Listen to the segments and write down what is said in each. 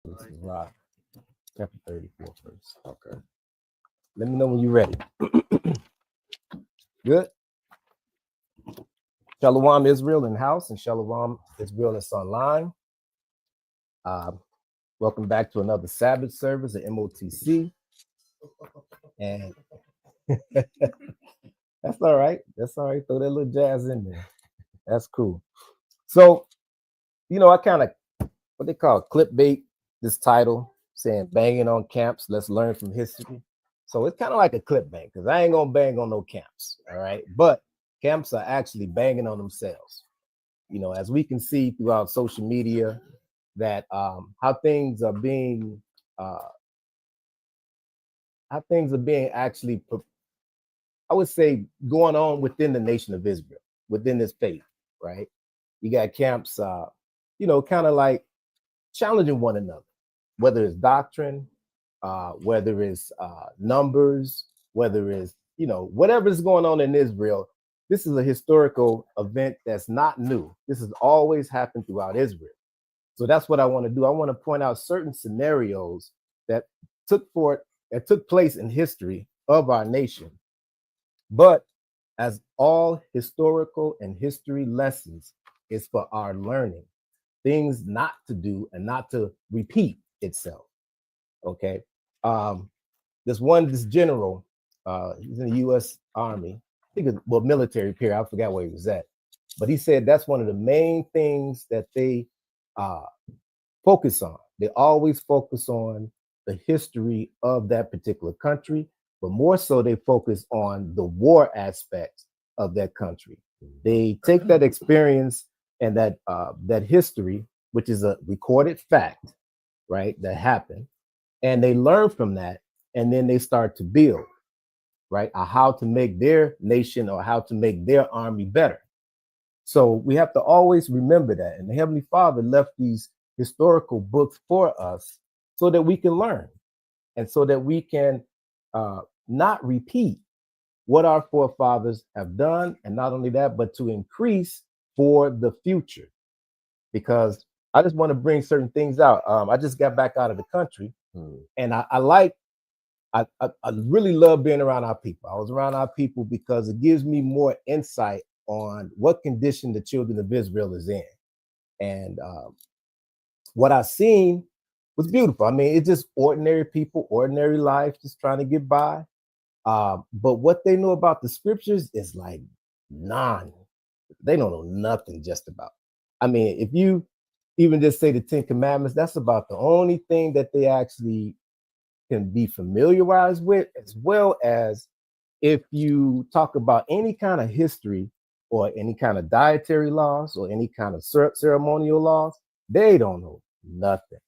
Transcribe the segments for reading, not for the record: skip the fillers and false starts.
This is Rock, chapter 34 first. Okay. Let me know when you're ready. Good. Shalom Israel in house and Shalom Israel that's online. Uh, Welcome back to another Sabbath service at MOTC. And that's all right. That's all right. Throw that little jazz in there. That's cool. So, I kind of what they call clickbait this title saying banging on camps. Let's learn from history. So it's kind of like a clip bang because I ain't gonna bang on no camps. All right. But camps are actually banging on themselves. As we can see throughout social media, that how things are being actually, I would say, going on within the nation of Israel, within this faith, right? You got camps, kind of like challenging one another, whether it's doctrine, whether it's numbers, whether it's, whatever's going on in Israel. This is a historical event that's not new. This has always happened throughout Israel. So that's what I want to do. I want to point out certain scenarios that took place in history of our nation. But as all historical and history lessons is for our learning, things not to do and not to repeat itself. Okay. This general, he's in the U.S. Army, I think military period. I forgot where he was at, but he said that's one of the main things that they focus on. They always focus on the history of that particular country, but more so they focus on the war aspects of that country. They take that experience and that history, which is a recorded fact, right, that happened, and they learn from that, and then they start to build, right, how to make their nation or how to make their army better. So we have to always remember that. And the Heavenly Father left these historical books for us so that we can learn and so that we can not repeat what our forefathers have done. And not only that, but to increase for the future. Because I just want to bring certain things out. I just got back out of the country, and I really love being around our people. I was around our people because it gives me more insight on what condition the children of Israel is in. And what I've seen was beautiful. I mean, it's just ordinary people, ordinary life, just trying to get by. But what they know about the scriptures is like none. They don't know nothing just about. I mean, if you even just say the 10 Commandments, that's about the only thing that they actually can be familiarized with, as well as if you talk about any kind of history or any kind of dietary laws or any kind of ceremonial laws, they don't know nothing.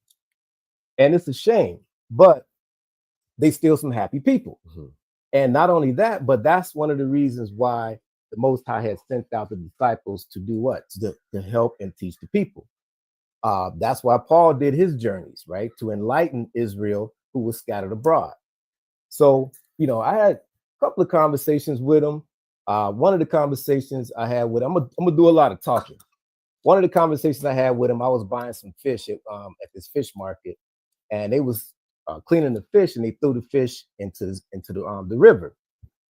And it's a shame, but they still some happy people. And not only that, but that's one of the reasons why the Most High had sent out the disciples to do what? To help and teach the people. That's why Paul did his journeys, right? To enlighten Israel who was scattered abroad. So, I had a couple of conversations with him. One of the conversations I had with him, I'm gonna do a lot of talking. One of the conversations I had with him, I was buying some fish at this fish market, and they was cleaning the fish, and they threw the fish into the river.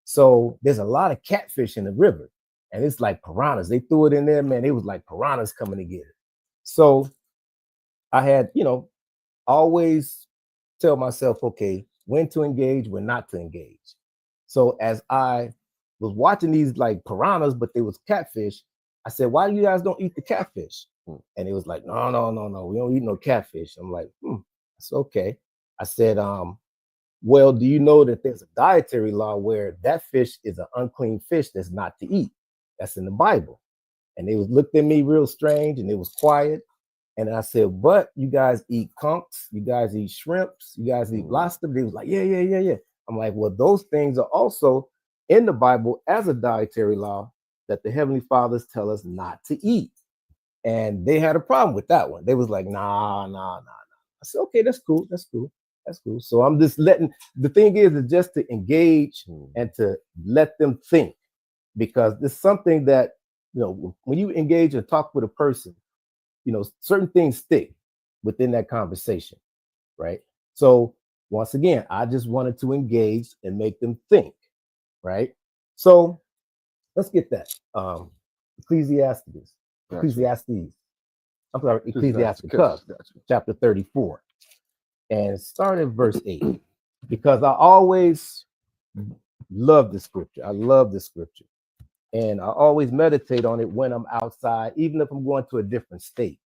So there's a lot of catfish in the river, and it's like piranhas. They threw it in there, man. It was like piranhas coming to get it. So I had, always tell myself, okay, when to engage, when not to engage. So as I was watching these like piranhas, but they was catfish, I said, why you guys don't eat the catfish? And it was like, no, we don't eat no catfish. I'm like, that's okay. I said, well, do you know that there's a dietary law where that fish is an unclean fish that's not to eat? That's in the Bible. And they was looked at me real strange, and it was quiet. And I said, but you guys eat conchs, you guys eat shrimps, you guys eat lobster. They was like, yeah. I'm like, well, those things are also in the Bible as a dietary law that the Heavenly Fathers tell us not to eat. And they had a problem with that one. They was like, nah. I said, okay, that's cool. So I'm just the thing is just to engage and to let them think, because there's something that, when you engage and talk with a person, certain things stick within that conversation. right? So once again, I just wanted to engage and make them think, right? So let's get that. Ecclesiastes, Gotcha. Ecclesiastes. I'm sorry, Ecclesiasticus, Gotcha. chapter 34, and start at verse 8, because I always love the scripture. I love the scripture. And I always meditate on it when I'm outside, even if I'm going to a different state,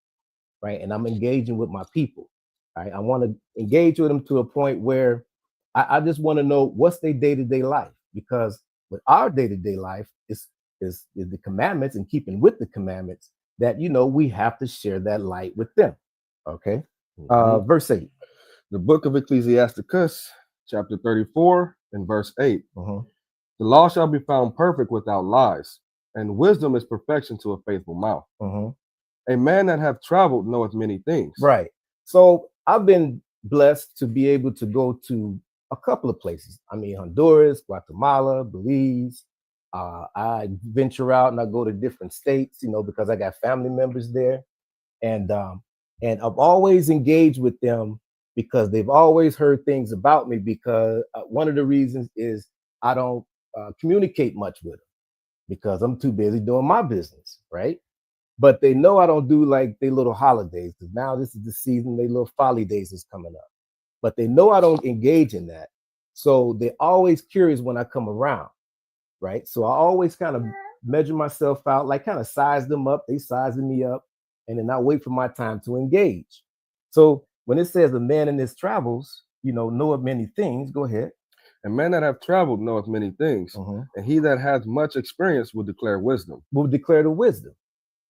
right? And I'm engaging with my people, right? I want to engage with them to a point where I just want to know what's their day-to-day life, because with our day-to-day life is the commandments and keeping with the commandments that, you know, we have to share that light with them. Okay. Verse 8. The book of Ecclesiasticus, chapter 34, and verse 8. Uh-huh. The law shall be found perfect without lies, and wisdom is perfection to a faithful mouth. Uh-huh. A man that hath traveled knoweth many things. Right. So I've been blessed to be able to go to a couple of places. I mean, Honduras, Guatemala, Belize. I venture out and I go to different states, you know, because I got family members there. And I've always engaged with them because they've always heard things about me, because one of the reasons is I don't communicate much with them because I'm too busy doing my business, right? But they know I don't do like their little holidays, because now this is the season, their little folly days is coming up. But they know I don't engage in that. So they're always curious when I come around, right? So I always kind of measure myself out, like kind of size them up, they sizing me up, and then I wait for my time to engage. So when it says a man in his travels, you know of many things, go ahead. A man that hath traveled knoweth many things, and he that hath much experience will declare wisdom. Will declare the wisdom.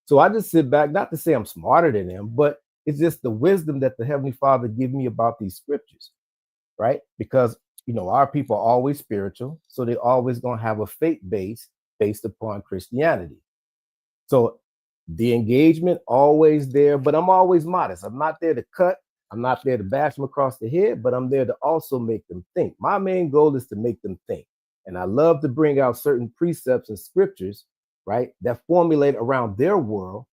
So I just sit back, not to say I'm smarter than them, but it's just the wisdom that the Heavenly Father give me about these scriptures, right? Because, you know, our people are always spiritual, so they're always going to have a faith base based upon Christianity. So the engagement always there, but I'm always modest. I'm not there to cut. I'm not there to bash them across the head, but I'm there to also make them think. My main goal is to make them think. And I love to bring out certain precepts and scriptures, right, that formulate around their world.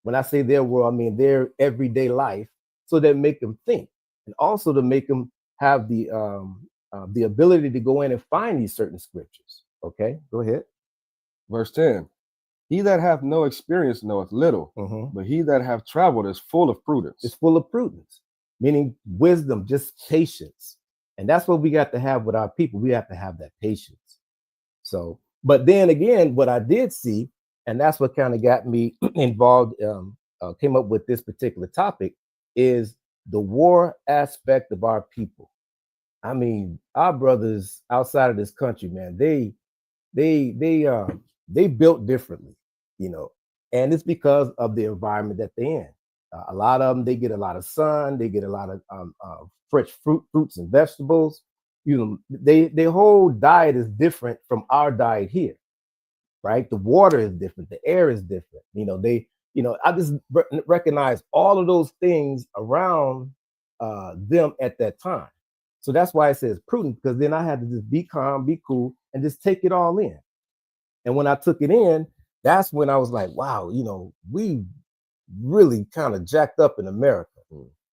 When I say their world, I mean their everyday life, so that make them think, and also to make them have the ability to go in and find these certain scriptures. Okay, go ahead. Verse 10. He that hath no experience knoweth little, but he that hath traveled is full of prudence. It's full of prudence, meaning wisdom, just patience. And that's what we got to have with our people. We have to have that patience. So, but then again, what I did see, and that's what kind of got me involved, came up with this particular topic, is the war aspect of our people. I mean, our brothers outside of this country, man, they built differently, you know, and it's because of the environment that they're in. A lot of them, they get a lot of sun, they get a lot of fresh fruits and vegetables. You know, their whole diet is different from our diet here, right? The water is different, the air is different. You know, I just recognize all of those things around them at that time. So that's why it says prudent, because then I had to just be calm, be cool, and just take it all in. And when I took it in, that's when I was like, wow, you know, we really kind of jacked up in America.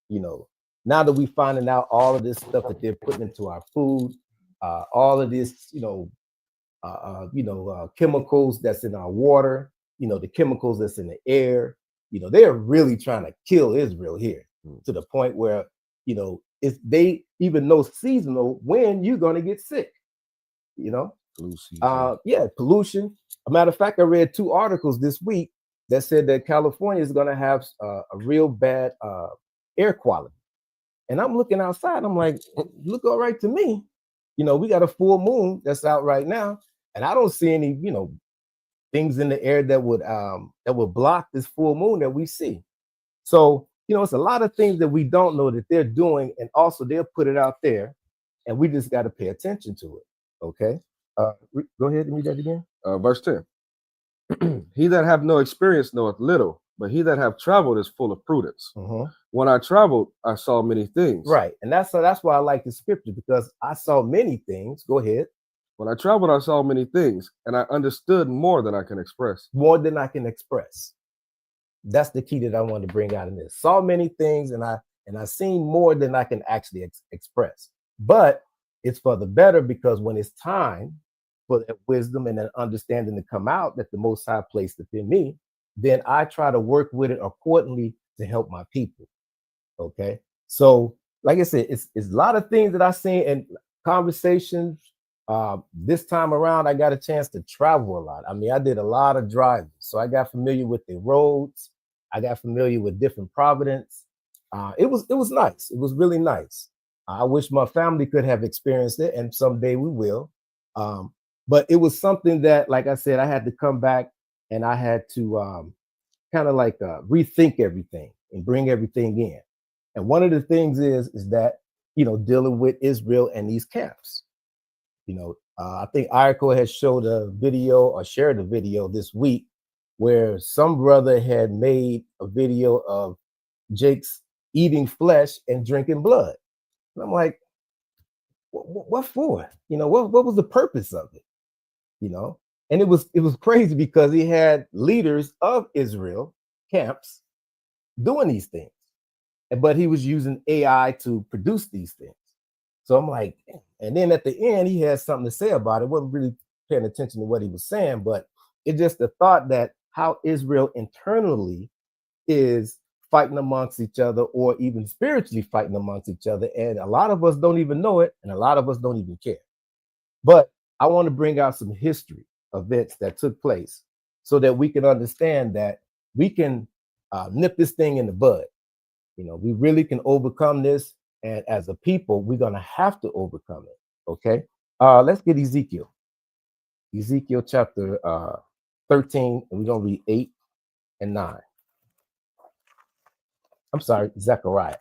You know, now that we finding out all of this stuff that they're putting into our food, all of this, chemicals that's in our water, you know, the chemicals that's in the air, you know, they're really trying to kill Israel here to the point where, you know, if they even know seasonal when you're going to get sick, you know. Pollution. A matter of fact, I read 2 articles this week that said that California is going to have a real bad air quality. And I'm looking outside, I'm like, look all right to me. You know, we got a full moon that's out right now, and I don't see any, you know, things in the air that would block this full moon that we see. So, you know, it's a lot of things that we don't know that they're doing, and also they'll put it out there, and we just got to pay attention to it. Okay. Go ahead and read that again. Verse 10. He that have no experience knoweth little, but he that have traveled is full of prudence. When I traveled, I saw many things. Right. And that's why I like the scripture, because I saw many things. Go ahead. When I traveled, I saw many things, and I understood more than I can express. More than I can express. That's the key that I want to bring out in this. Saw many things, and I and I've seen more than I can actually express. But it's for the better, because when it's time for that wisdom and that understanding to come out that the Most High placed within me, then I try to work with it accordingly to help my people. Okay. So, like I said, it's a lot of things that I seen in conversations. This time around, I got a chance to travel a lot. I mean, I did a lot of driving, so I got familiar with the roads. I got familiar with different Providence. It was nice. It was really nice. I wish my family could have experienced it, and someday we will. But it was something that, like I said, I had to come back and I had to kind of like rethink everything and bring everything in. And one of the things is that, dealing with Israel and these camps. I think Ayako has showed a video or shared a video this week where some brother had made a video of Jake's eating flesh and drinking blood. And I'm like, what for? What was the purpose of it? And it was crazy because he had leaders of Israel camps doing these things, but he was using AI to produce these things. So I'm like, and then at the end, he had something to say about it. Wasn't really paying attention to what he was saying, but it's just the thought that how Israel internally is fighting amongst each other, or even spiritually fighting amongst each other. And a lot of us don't even know it, and a lot of us don't even care. But I want to bring out some history events that took place so that we can understand that we can nip this thing in the bud. We really can overcome this. And as a people, we're going to have to overcome it. Okay. Let's get Ezekiel. Ezekiel chapter 13, and we're going to read 8 and 9. I'm sorry, Zechariah.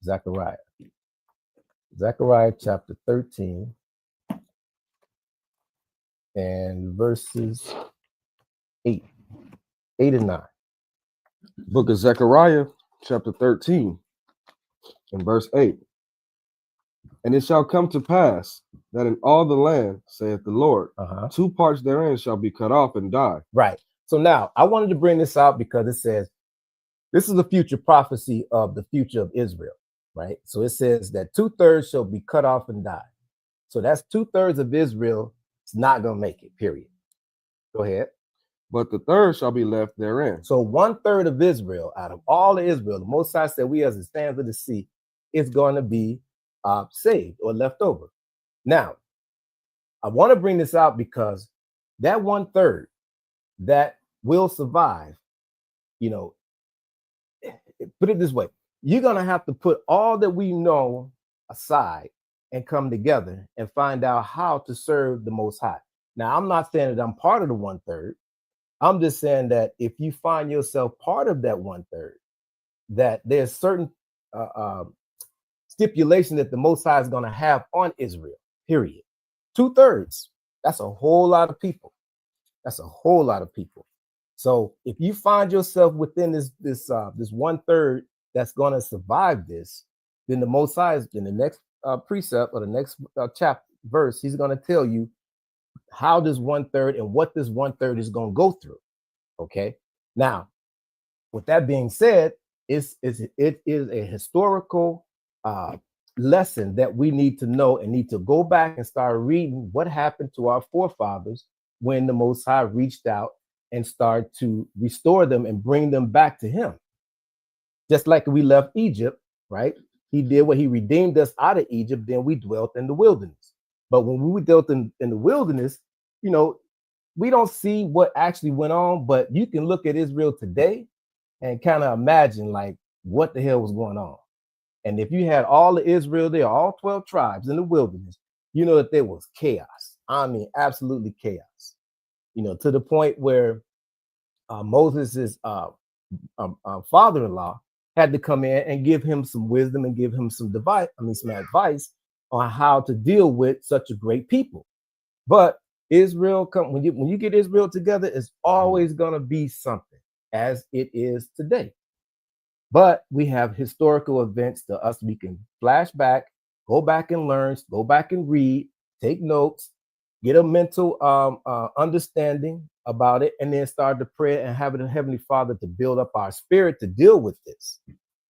Zechariah. Zechariah chapter 13 and verses 8 and 9. Book of Zechariah, chapter 13, and verse 8. And it shall come to pass that in all the land, saith the Lord, 2 parts therein shall be cut off and die. Right. So now I wanted to bring this out because it says this is a future prophecy of the future of Israel, right? So it says that 2/3 shall be cut off and die. So that's 2/3 of Israel is not going to make it, period. Go ahead. But the third shall be left therein. So 1/3 of Israel, out of all of Israel, the Most High said, we as the sands of the sea, is going to be saved or left over. Now, I want to bring this out because that 1/3 that will survive, put it this way, you're going to have to put all that we know aside and come together and find out how to serve the Most High. Now, I'm not saying that I'm part of the 1/3. I'm just saying that if you find yourself part of that 1/3, that there's certain stipulation that the Most High is going to have on Israel, period. 2/3, that's a whole lot of people. That's a whole lot of people. So if you find yourself within this 1/3 that's going to survive this, then the Most High is in the next precept or the next chapter verse, he's going to tell you how this 1/3 and what this 1/3 is going to go through. Okay. Now, with that being said, it is a historical lesson that we need to know and need to go back and start reading what happened to our forefathers when the Most High reached out and start to restore them and bring them back to him. Just like we left Egypt, right? He did what he redeemed us out of Egypt, then we dwelt in the wilderness. But when we dwelt in the wilderness, we don't see what actually went on, but you can look at Israel today and kind of imagine like what the hell was going on. And if you had all of Israel there, all 12 tribes in the wilderness, you know that there was chaos. I mean, absolutely chaos. To the point where Moses' father-in-law had to come in and give him some wisdom and give him some advice on how to deal with such a great people. But Israel, when you get Israel together, it's always going to be something as it is today. But we have historical events to us. We can flash back, go back and learn, go back and read, take notes, get a mental understanding about it, and then start to pray and have the Heavenly Father to build up our spirit to deal with this.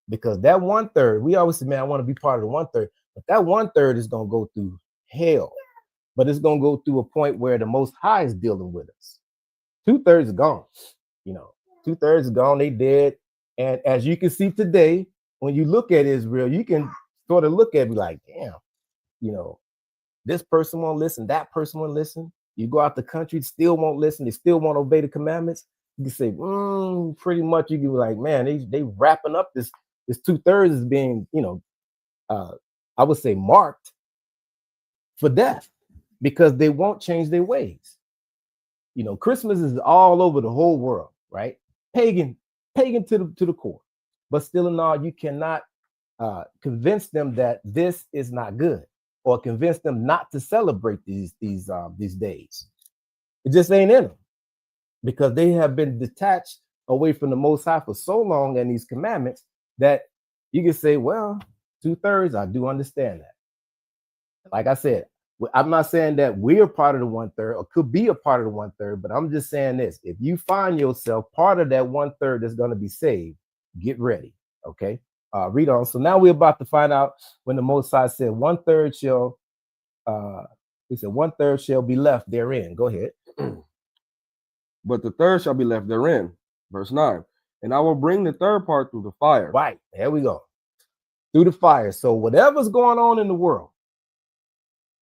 because that 1/3, we always say, man, I want to be part of the 1/3, but that 1/3 is going to go through hell, but it's going to go through a point where the Most High is dealing with us. 2/3 is gone, 2/3 is gone, they dead. And as you can see today, when you look at Israel, you can sort of look at it like, damn, this person won't listen, that person won't listen. You go out the country, still won't listen, they still won't obey the commandments. You can say, pretty much you can be like, man, they wrapping up this 2/3 is being, I would say marked for death because they won't change their ways. Christmas is all over the whole world, right? Pagan to the core, but still in all, you cannot convince them that this is not good, or convince them not to celebrate these days. It just ain't in them, because they have been detached away from the Most High for so long and these commandments that you can say, well, 2/3, I do understand that. Like I said, I'm not saying that we're part of the 1/3 or could be a part of the 1/3, but I'm just saying this: if you find yourself part of that 1/3 that's going to be saved, get ready. Okay, read on. So now we're about to find out when the Most High said 1/3 shall, he said 1/3 shall be left therein. Go ahead. But the third shall be left therein. Verse 9. And I will bring the third part through the fire. Right, there we go. Through the fire. So whatever's going on in the world,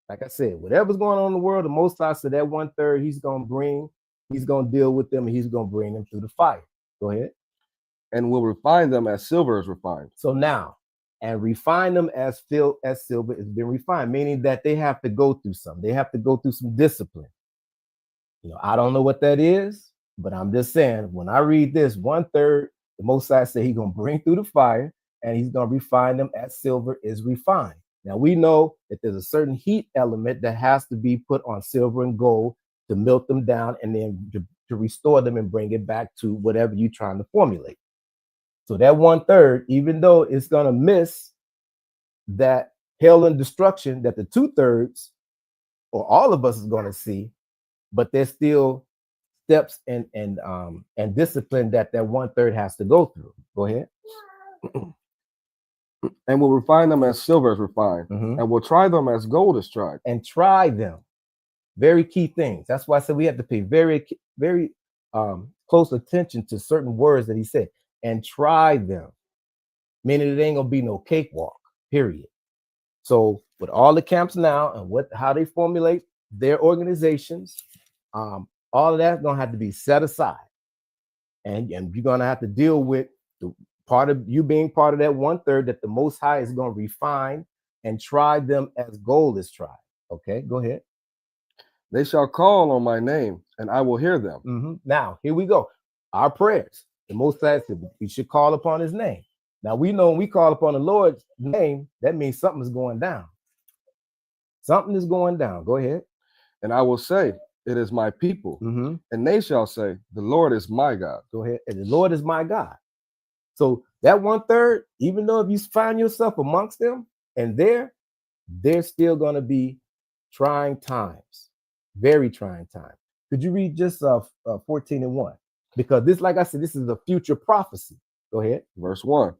like I said, whatever's going on in the world, the Most High said that 1/3 he's going to deal with them, and he's going to bring them through the fire. Go ahead. And will refine them as silver is refined. So now, and refine them as silver has been refined, meaning that they have to go through something. They have to go through some discipline. I don't know what that is, but I'm just saying, when I read this 1/3, the Most High said he's going to bring through the fire, and he's going to refine them as silver is refined. Now, we know that there's a certain heat element that has to be put on silver and gold to melt them down, and then to restore them and bring it back to whatever you're trying to formulate. So that 1/3, even though it's going to miss that hell and destruction that the 2/3 or all of us is going to see, but there's still steps and discipline that 1/3 has to go through. Go ahead. And will refine them as silver is refined, and will try them as gold is tried. And try them. Very key things. That's why I said we have to pay very, very close attention to certain words that he said. And try them, meaning it ain't gonna be no cakewalk. Period. So with all the camps now and how they formulate their organizations, all of that's gonna have to be set aside, and you're gonna have to deal with the part of you being part of that 1/3 that the Most High is going to refine and try them as gold is tried. Okay, go ahead. They shall call on my name, and I will hear them. Now, here we go. Our prayers. The Most High said we should call upon his name. Now, we know when we call upon the Lord's name, that means something is going down. Something is going down. Go ahead. And I will say, it is my people. And they shall say, the Lord is my God. Go ahead. And the Lord is my God. So that 1/3, even though if you find yourself amongst them and there's still going to be trying times, very trying times. Could you read just 14:1? Because this, like I said, this is a future prophecy. Go ahead. Verse 1.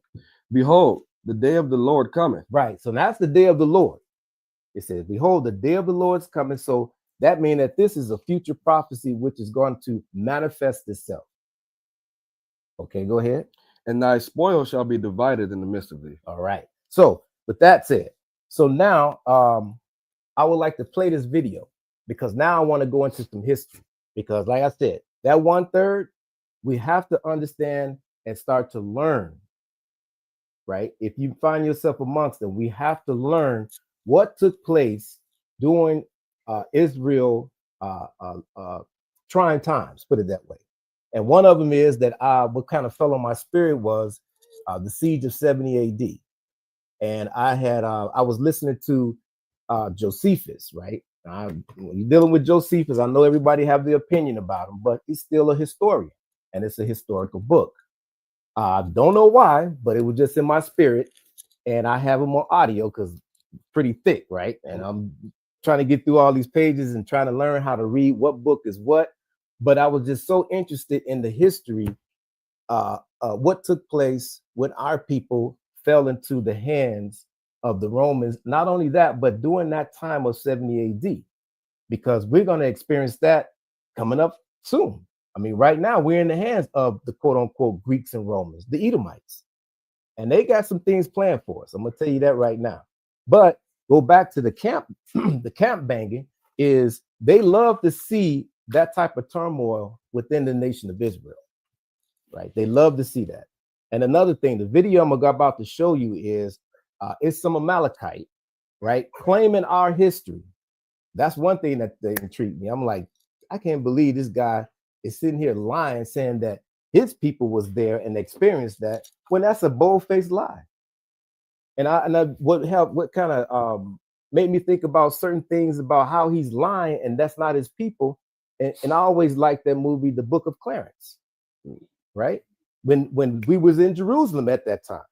Behold, the day of the Lord cometh. Right. So that's the day of the Lord. It says, behold, the day of the Lord's coming. So that means that this is a future prophecy which is going to manifest itself. Okay, go ahead. And thy spoil shall be divided in the midst of thee. All right. So with that said, so now I would like to play this video, because now I want to go into some history, because like I said, that 1/3, we have to understand and start to learn, right? If you find yourself amongst them, we have to learn what took place during Israel trying times, put it that way. And one of them is that what kind of fell on my spirit was the siege of 70 AD. And I was listening to Josephus, right? When you're dealing with Josephus, I know everybody have the opinion about him, but he's still a historian, and it's a historical book. I don't know why, but it was just in my spirit, and I have him on audio because it's pretty thick, right? And I'm trying to get through all these pages and trying to learn how to read what book is what. But I was just so interested in the history what took place when our people fell into the hands of the Romans. Not only that, but during that time of 70 AD, because we're going to experience that coming up soon. I mean, right now we're in the hands of the quote unquote Greeks and Romans, the Edomites, and they got some things planned for us. I'm going to tell you that right now. But go back to the camp, the camp banging is they love to see that type of turmoil within the nation of Israel, right? They love to see that. And another thing, the video I'm about to show you is it's some Amalekite, right? Claiming our history. That's one thing that they intrigued me. I'm like, I can't believe this guy is sitting here lying, saying that his people was there and experienced that, when that's a bold-faced lie. And what kind of made me think about certain things about how he's lying and that's not his people. And I always liked that movie, The Book of Clarence, right? When we was in Jerusalem at that time.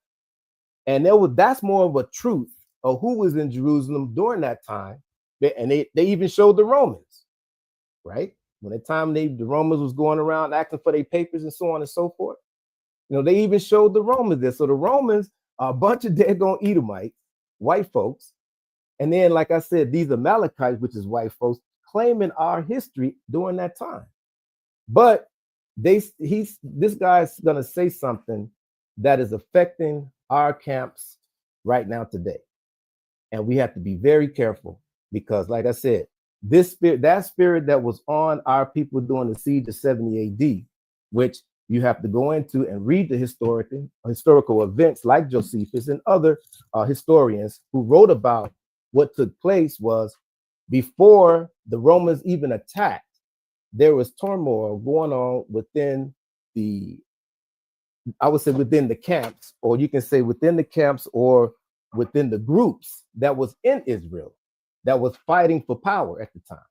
And that's more of a truth of who was in Jerusalem during that time. And they even showed the Romans, right? When the Romans was going around asking for their papers and so on and so forth. You know, they even showed the Romans this. So the Romans are a bunch of daggone Edomites, white folks. And then, like I said, these Amalekites, which is white folks, claiming our history during that time. But this guy's gonna say something that is affecting our camps right now today. And we have to be very careful because, like I said, that spirit that was on our people during the siege of 70 AD, which you have to go into and read the historical events like Josephus and other historians who wrote about what took place was before the Romans even attacked, there was turmoil going on within I would say within the camps, or you can say within the camps or within the groups that was in Israel that was fighting for power at the time.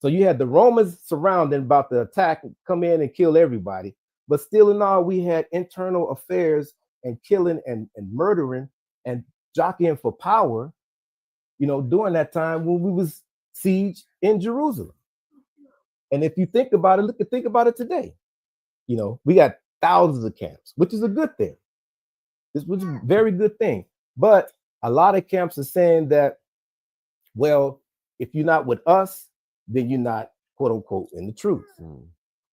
So you had the Romans surrounding, about to attack, come in and kill everybody. But still in all, we had internal affairs and killing and murdering and jockeying for power, you know, during that time when we was siege in Jerusalem. And if you think about it, think about it today. You know, we got thousands of camps, which is a good thing. This was a very good thing. But a lot of camps are saying that, well, if you're not with us, then you're not, quote unquote, in the truth.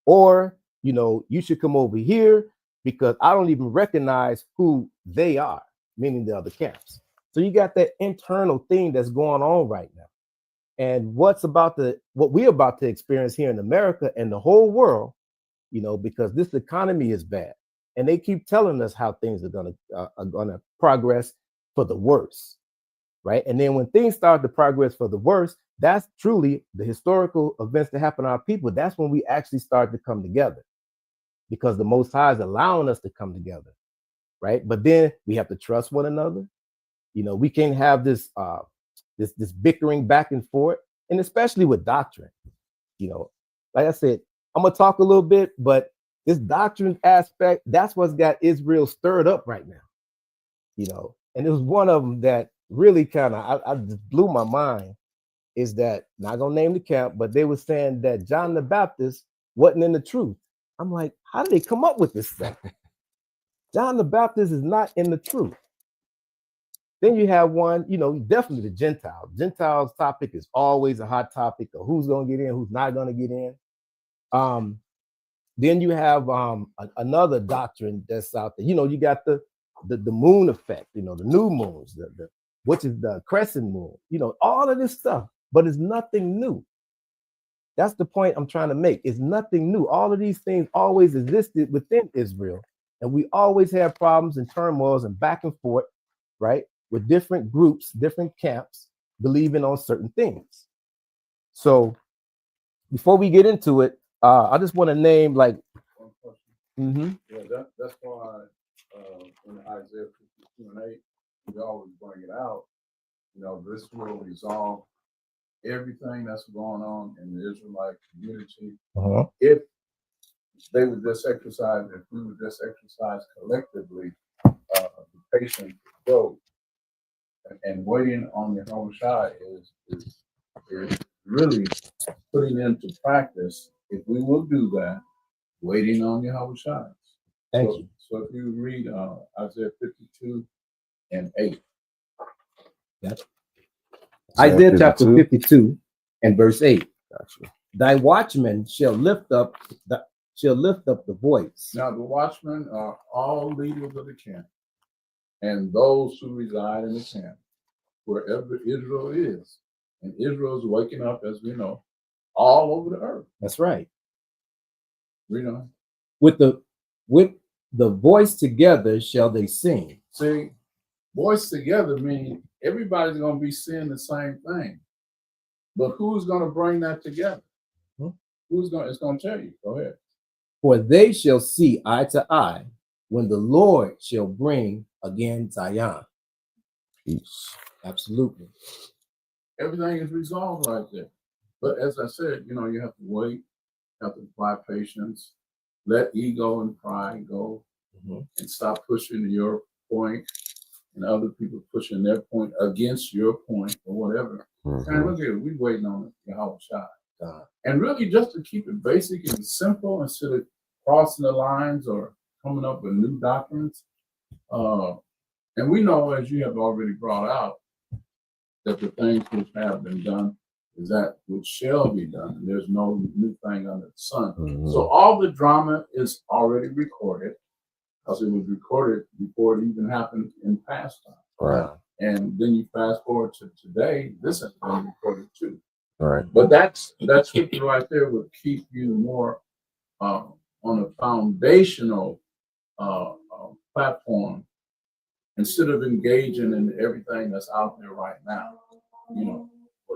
Or, you know, you should come over here because I don't even recognize who they are, meaning the other camps. So you got that internal thing that's going on right now. And what we're about to experience here in America and the whole world, you know, because this economy is bad. And they keep telling us how things are gonna progress for the worse. Right. And then when things start to progress for the worse, that's truly the historical events that happen to our people. That's when we actually start to come together, because the Most High is allowing us to come together. Right. But then we have to trust one another. You know, we can't have this this bickering back and forth, and especially with doctrine. You know, like I said, I'm going to talk a little bit, but this doctrine aspect, that's what's got Israel stirred up right now. You know, and it was one of them that really kind of I just blew my mind, is that, not gonna name the camp, but they were saying that John the Baptist wasn't in the truth. I'm like, how did they come up with this thing? John the Baptist is not in the truth. Then you have one, you know, definitely the Gentiles. Gentiles topic is always a hot topic of who's gonna get in, who's not gonna get in. Then you have another doctrine that's out there. You know, you got the moon effect, you know, the new moons, which is the crescent moon, you know, all of this stuff, but it's nothing new. That's the point I'm trying to make. It's nothing new. All of these things always existed within Israel, and we always have problems and turmoils and back and forth, right, with different groups, different camps believing on certain things. So before we get into it, I just want to name like. Yeah, that's why in Isaiah 52:8, we always bring it out. You know, this will resolve everything that's going on in the Israelite community. If they would just exercise, if we would just exercise collectively the patience, growth, and waiting on the Yahushua is really putting into practice. If we will do that, waiting on Yahushua. Thank you. So if you read Isaiah 52:8. Yep. Isaiah chapter 52. 52 and verse 8. Gotcha. Thy watchmen shall lift up the voice. Now the watchmen are all leaders of the camp, and those who reside in the camp, wherever Israel is. And Israel is waking up, as we know, all over the earth. That's right. We know. With the voice together shall they sing. See, voice together means everybody's going to be saying the same thing. But who's going to bring that together? It's going to tell you. Go ahead. For they shall see eye to eye when the Lord shall bring again Zion. Peace. Absolutely. Everything is resolved right there. But as I said, you have to wait, you have to apply patience, let ego and pride go, and stop pushing your point and other people pushing their point against your point or whatever. And look here, we waiting on Yahweh Shai. And really just to keep it basic and simple instead of crossing the lines or coming up with new doctrines. And we know, as you have already brought out, that the things which have been done is that which shall be done. And there's no new thing under the sun. So all the drama is already recorded, because it was recorded before it even happened in past time. Right. And then you fast forward to today, this has been recorded too. Right. But that scripture right there would keep you more on a foundational platform instead of engaging in everything that's out there right now.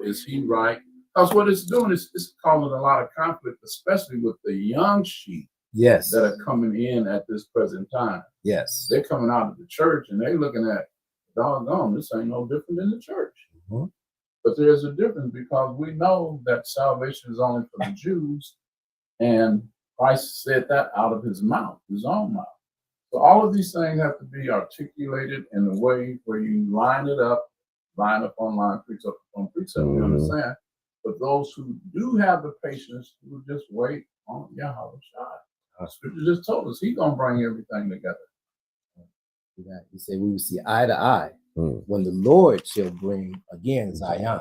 Is he right? Because what it's doing is it's causing a lot of conflict, especially with the young sheep. Yes. That are coming in at this present time. Yes. They're coming out of the church and they're looking at, doggone, this ain't no different than the church. But there's a difference because we know that salvation is only for the Jews, and Christ said that out of his mouth, his own mouth. So all of these things have to be articulated in a way where you line it up, line upon line, precept upon precept, you understand? But those who do have the patience will just wait on Yahweh Shai. Scripture just told us he's gonna bring everything together. He said we will see eye to eye when the Lord shall bring again Zion.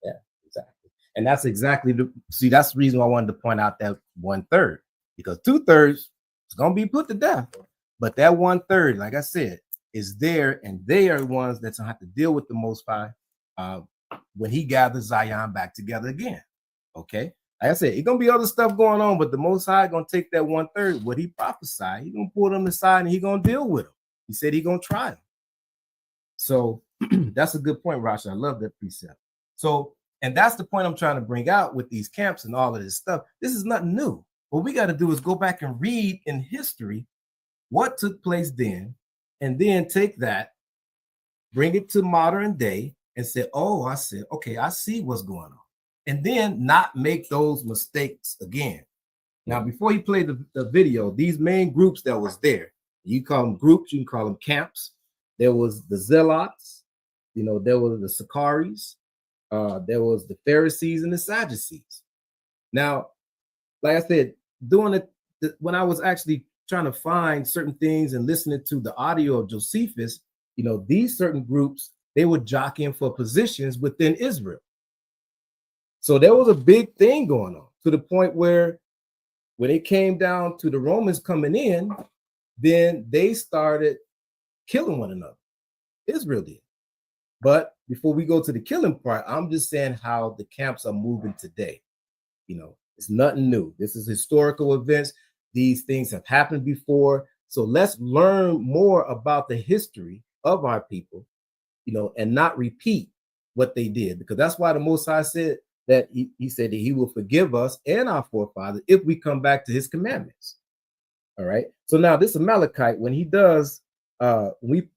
Yeah, exactly. And that's exactly that's the reason why I wanted to point out that 1/3, because 2/3 is gonna be put to death. But that 1/3, like I said, is there, and they are the ones that's gonna have to deal with the Most High when he gathers Zion back together again. Okay. Like I said, it's gonna be other stuff going on, but the Most High gonna take that 1/3, what he prophesied, he's gonna pull them aside and he's gonna deal with them. He said he's gonna try them. So that's a good point, Rasha. I love that precept. So, and that's the point I'm trying to bring out with these camps and all of this stuff. This is nothing new. What we got to do is go back and read in history what took place then, and then take that, bring it to modern day, and say, oh, I see what's going on. And then not make those mistakes again. Now, before you play the video, these main groups that was there, you call them groups, you can call them camps. There was the Zealots, there was the Sicaries, there was the Pharisees and the Sadducees. Now, like I said, doing it when I was actually trying to find certain things and listening to the audio of Josephus, these certain groups, they were jockeying for positions within Israel. So there was a big thing going on to the point where when it came down to the Romans coming in, then they started killing one another. Israel did. But before we go to the killing part, I'm just saying how the camps are moving today. It's nothing new. This is historical events. These things have happened before. So let's learn more about the history of our people, and not repeat what they did, because that's why the Most High said that he said that he will forgive us and our forefathers if we come back to his commandments. All right. So now this Amalekite, when he does, when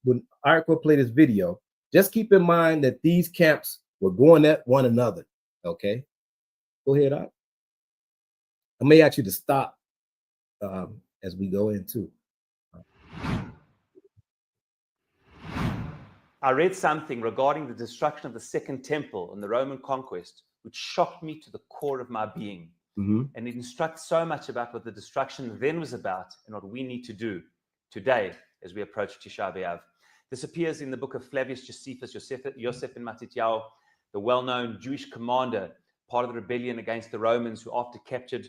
Eric will play this video, just keep in mind that these camps were going at one another. Okay. Go ahead, Eric. I may ask you to stop as we go into. I read something regarding the destruction of the Second Temple and the Roman conquest, which shocked me to the core of my being. And it instructs so much about what the destruction then was about and what we need to do today as we approach Tisha B'Av. This appears in the book of Flavius Josephus, Yosef and Matityahu, the well-known Jewish commander, part of the rebellion against the Romans, who after captured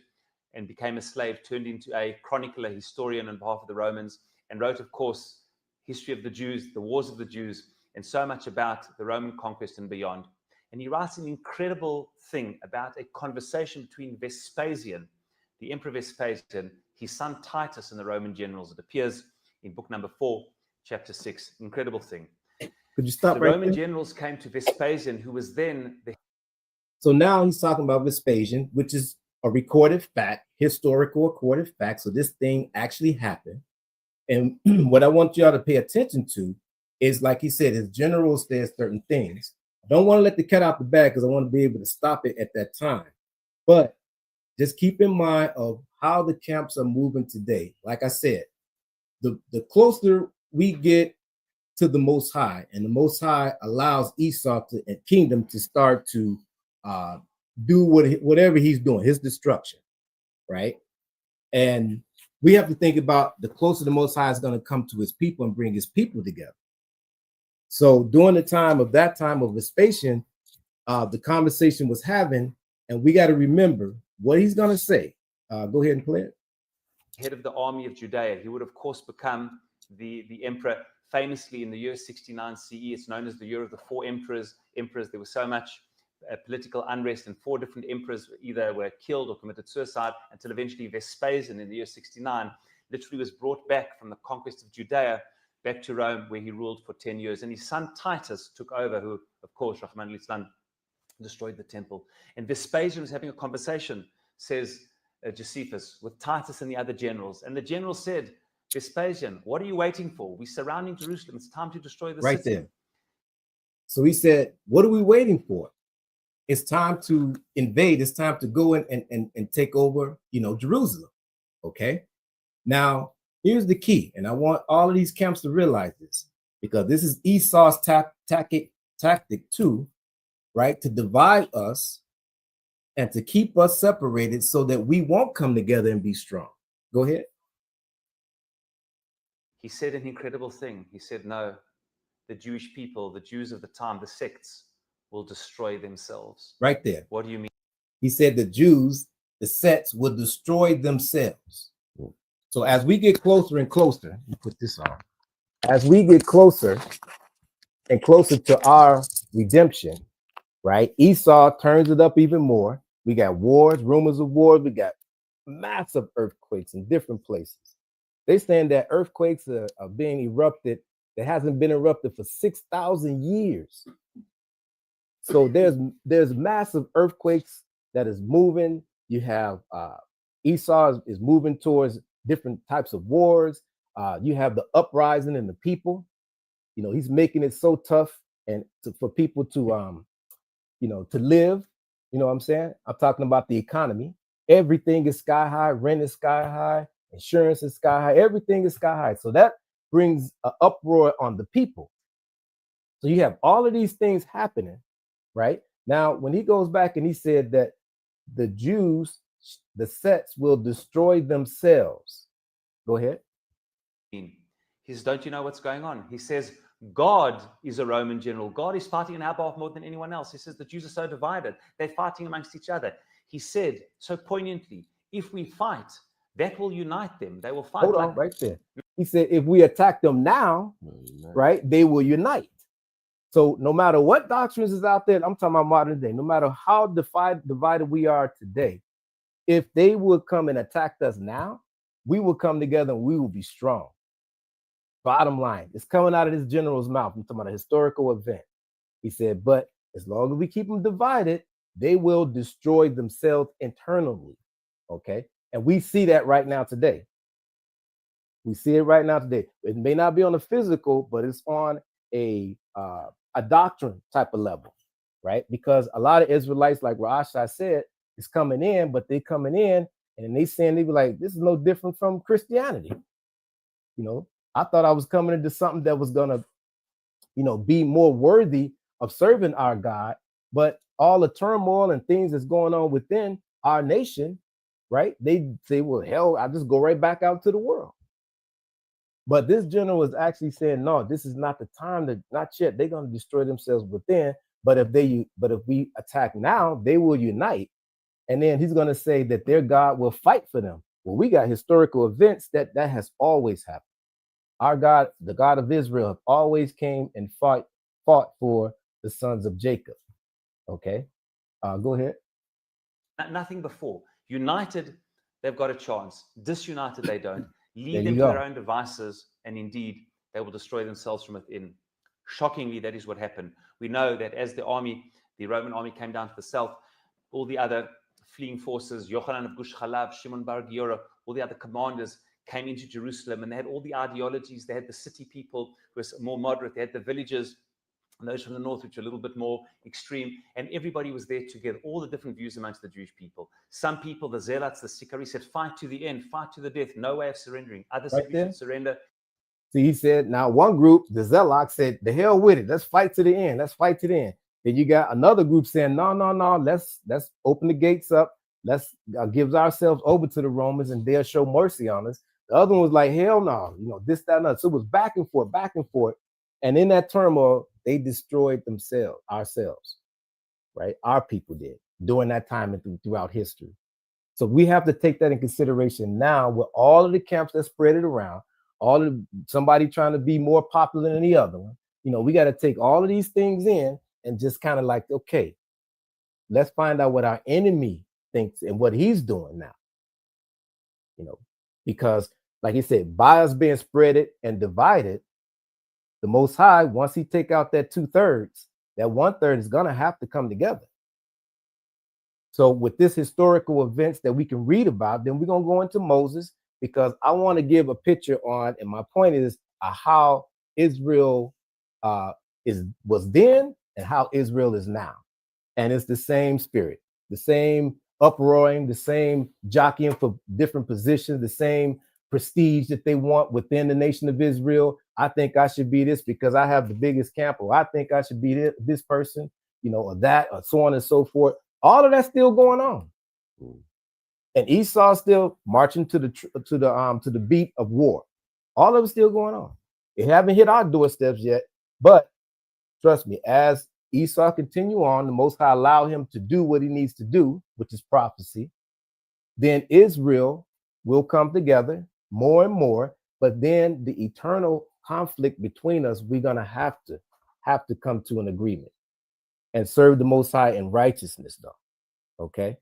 and became a slave, turned into a chronicler, historian on behalf of the Romans, and wrote, of course, history of the Jews, the wars of the Jews, and so much about the Roman conquest and beyond. And he writes an incredible thing about a conversation between Vespasian, the Emperor Vespasian, his son Titus, and the Roman generals. It appears in book number 4, chapter 6. Incredible thing. Could you stop The right Roman there? generals came to Vespasian, who was then the... So now he's talking about Vespasian, which is a recorded fact, historical recorded fact. So this thing actually happened. And what I want y'all to pay attention to is, like he said, his generals said certain things. I don't want to let the cat out the bag because I want to be able to stop it at that time. But just keep in mind of how the camps are moving today. Like I said, the closer we get to the Most High, and the Most High allows Esau to, and kingdom to start to do whatever he's doing, his destruction, right? And we have to think about the closer the Most High is going to come to his people and bring his people together. So during the time of Vespasian, the conversation was having, and we got to remember what he's going to say. Go ahead and play it. Head of the army of Judea. He would, of course, become the emperor. Famously, in the year 69 CE, it's known as the year of the 4 emperors. There was so much political unrest, and 4 different emperors either were killed or committed suicide, until eventually Vespasian in the year 69 literally was brought back from the conquest of Judea back to Rome, where he ruled for 10 years. And his son Titus took over, who, of course, Rahman al-Islam, destroyed the temple. And Vespasian was having a conversation, says Josephus, with Titus and the other generals. And the general said, Vespasian, what are you waiting for? We're surrounding Jerusalem. It's time to destroy the city. There. So he said, what are we waiting for? It's time to invade. It's time to go in and take over, Jerusalem. Okay. Now, here's the key. And I want all of these camps to realize this, because this is Esau's tactic too, right? To divide us and to keep us separated so that we won't come together and be strong. Go ahead. He said an incredible thing. He said, no, the Jewish people, the Jews of the time, the sects, will destroy themselves. Right there. What do you mean? He said the Jews, the sects, will destroy themselves. So as we get closer and closer, let me put this on. As we get closer and closer to our redemption, right? Esau turns it up even more. We got wars, rumors of wars. We got massive earthquakes in different places. They're saying that earthquakes are being erupted that hasn't been erupted for 6,000 years. So there's massive earthquakes that is moving. You have Esau is moving towards different types of wars. You have the uprising in the people. He's making it so tough and for people to to live. You know what I'm saying? I'm talking about the economy. Everything is sky high. Rent is sky high. Insurance is sky high. Everything is sky high. So that brings an uproar on the people. So you have all of these things happening, right? Now, when he goes back and he said that the Jews, the sects, will destroy themselves. Go ahead. He says, don't you know what's going on? He says, God is a Roman general. God is fighting on our behalf more than anyone else. He says the Jews are so divided. They're fighting amongst each other. He said so poignantly, if we fight, that will unite them. They will fight. Hold on, right there. He said, if we attack them now, right, they will unite. So no matter what doctrines is out there, I'm talking about modern day, no matter how divided we are today, if they would come and attack us now, we will come together and we will be strong. Bottom line, it's coming out of this general's mouth. I'm talking about a historical event. He said, but as long as we keep them divided, they will destroy themselves internally. Okay. And we see that right now today. We see it right now today. It may not be on the physical, but it's on a doctrine type of level, right? Because a lot of Israelites, like Ra'ashai said, is coming in, but they coming in and they saying, they be like, this is no different from Christianity. I thought I was coming into something that was gonna, be more worthy of serving our God, but all the turmoil and things that's going on within our nation, right? They say, well, hell, I'll just go right back out to the world. But this general is actually saying, no, this is not the time to, not yet. They're going to destroy themselves within. But if we attack now, they will unite. And then he's going to say that their God will fight for them. Well, we got historical events that has always happened. Our God, the God of Israel, have always came and fought for the sons of Jacob. Okay, go ahead. Nothing before. United, they've got a chance. Disunited, they don't. Lead There them you to go. their own devices, and indeed, they will destroy themselves from within. Shockingly, that is what happened. We know that as the Roman army came down to the south, all the other fleeing forces, Yochanan of Gush Chalav, Shimon bar Giora, all the other commanders came into Jerusalem, and they had all the ideologies. They had the city people who were more moderate. They had the villagers, and those from the north, which are a little bit more extreme. And everybody was there together, all the different views amongst the Jewish people. Some people, the Zealots, the Sicarii, said, fight to the end, fight to the death, no way of surrendering. Others said, we should surrender. See, he said, now one group, the Zealots, said, the hell with it. Let's fight to the end. Let's fight to the end. Then you got another group saying, no, let's open the gates up. Let's give ourselves over to the Romans and they'll show mercy on us. The other one was like, hell no, this, that, and that. So it was back and forth. And in that turmoil, they destroyed ourselves, right? Our people did during that time and throughout history. So we have to take that in consideration now with all of the camps that spread it around, somebody trying to be more popular than the other one. We got to take all of these things in and just kind of like, okay, let's find out what our enemy thinks and what he's doing now. Because like he said, by us being spreaded and divided, the Most High, once he take out that 2/3, that 1/3 is going to have to come together. So with this historical events that we can read about, then we're going to go into Moses, because I want to give a picture on, and my point is how Israel was then and how Israel is now. And it's the same spirit, the same uproaring, the same jockeying for different positions, the same prestige that they want within the nation of Israel. I think I should be this because I have the biggest camp, or I think I should be this person, or that, or so on and so forth. All of that's still going on. And Esau still marching to the beat of war. All of it's still going on. It haven't hit our doorsteps yet, but trust me, as Esau continue on, the Most High allow him to do what he needs to do, which is prophecy. Then Israel will come together more and more, but then the eternal conflict between us, we're gonna have to come to an agreement and serve the Most High in righteousness, though. Okay,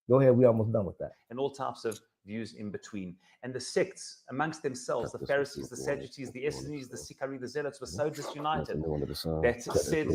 go ahead. We almost done with that. And all types of views in between. And the sects amongst themselves, the Pharisees, the Sadducees, the Essenes, the Sicarii, the Zealots, were so disunited that said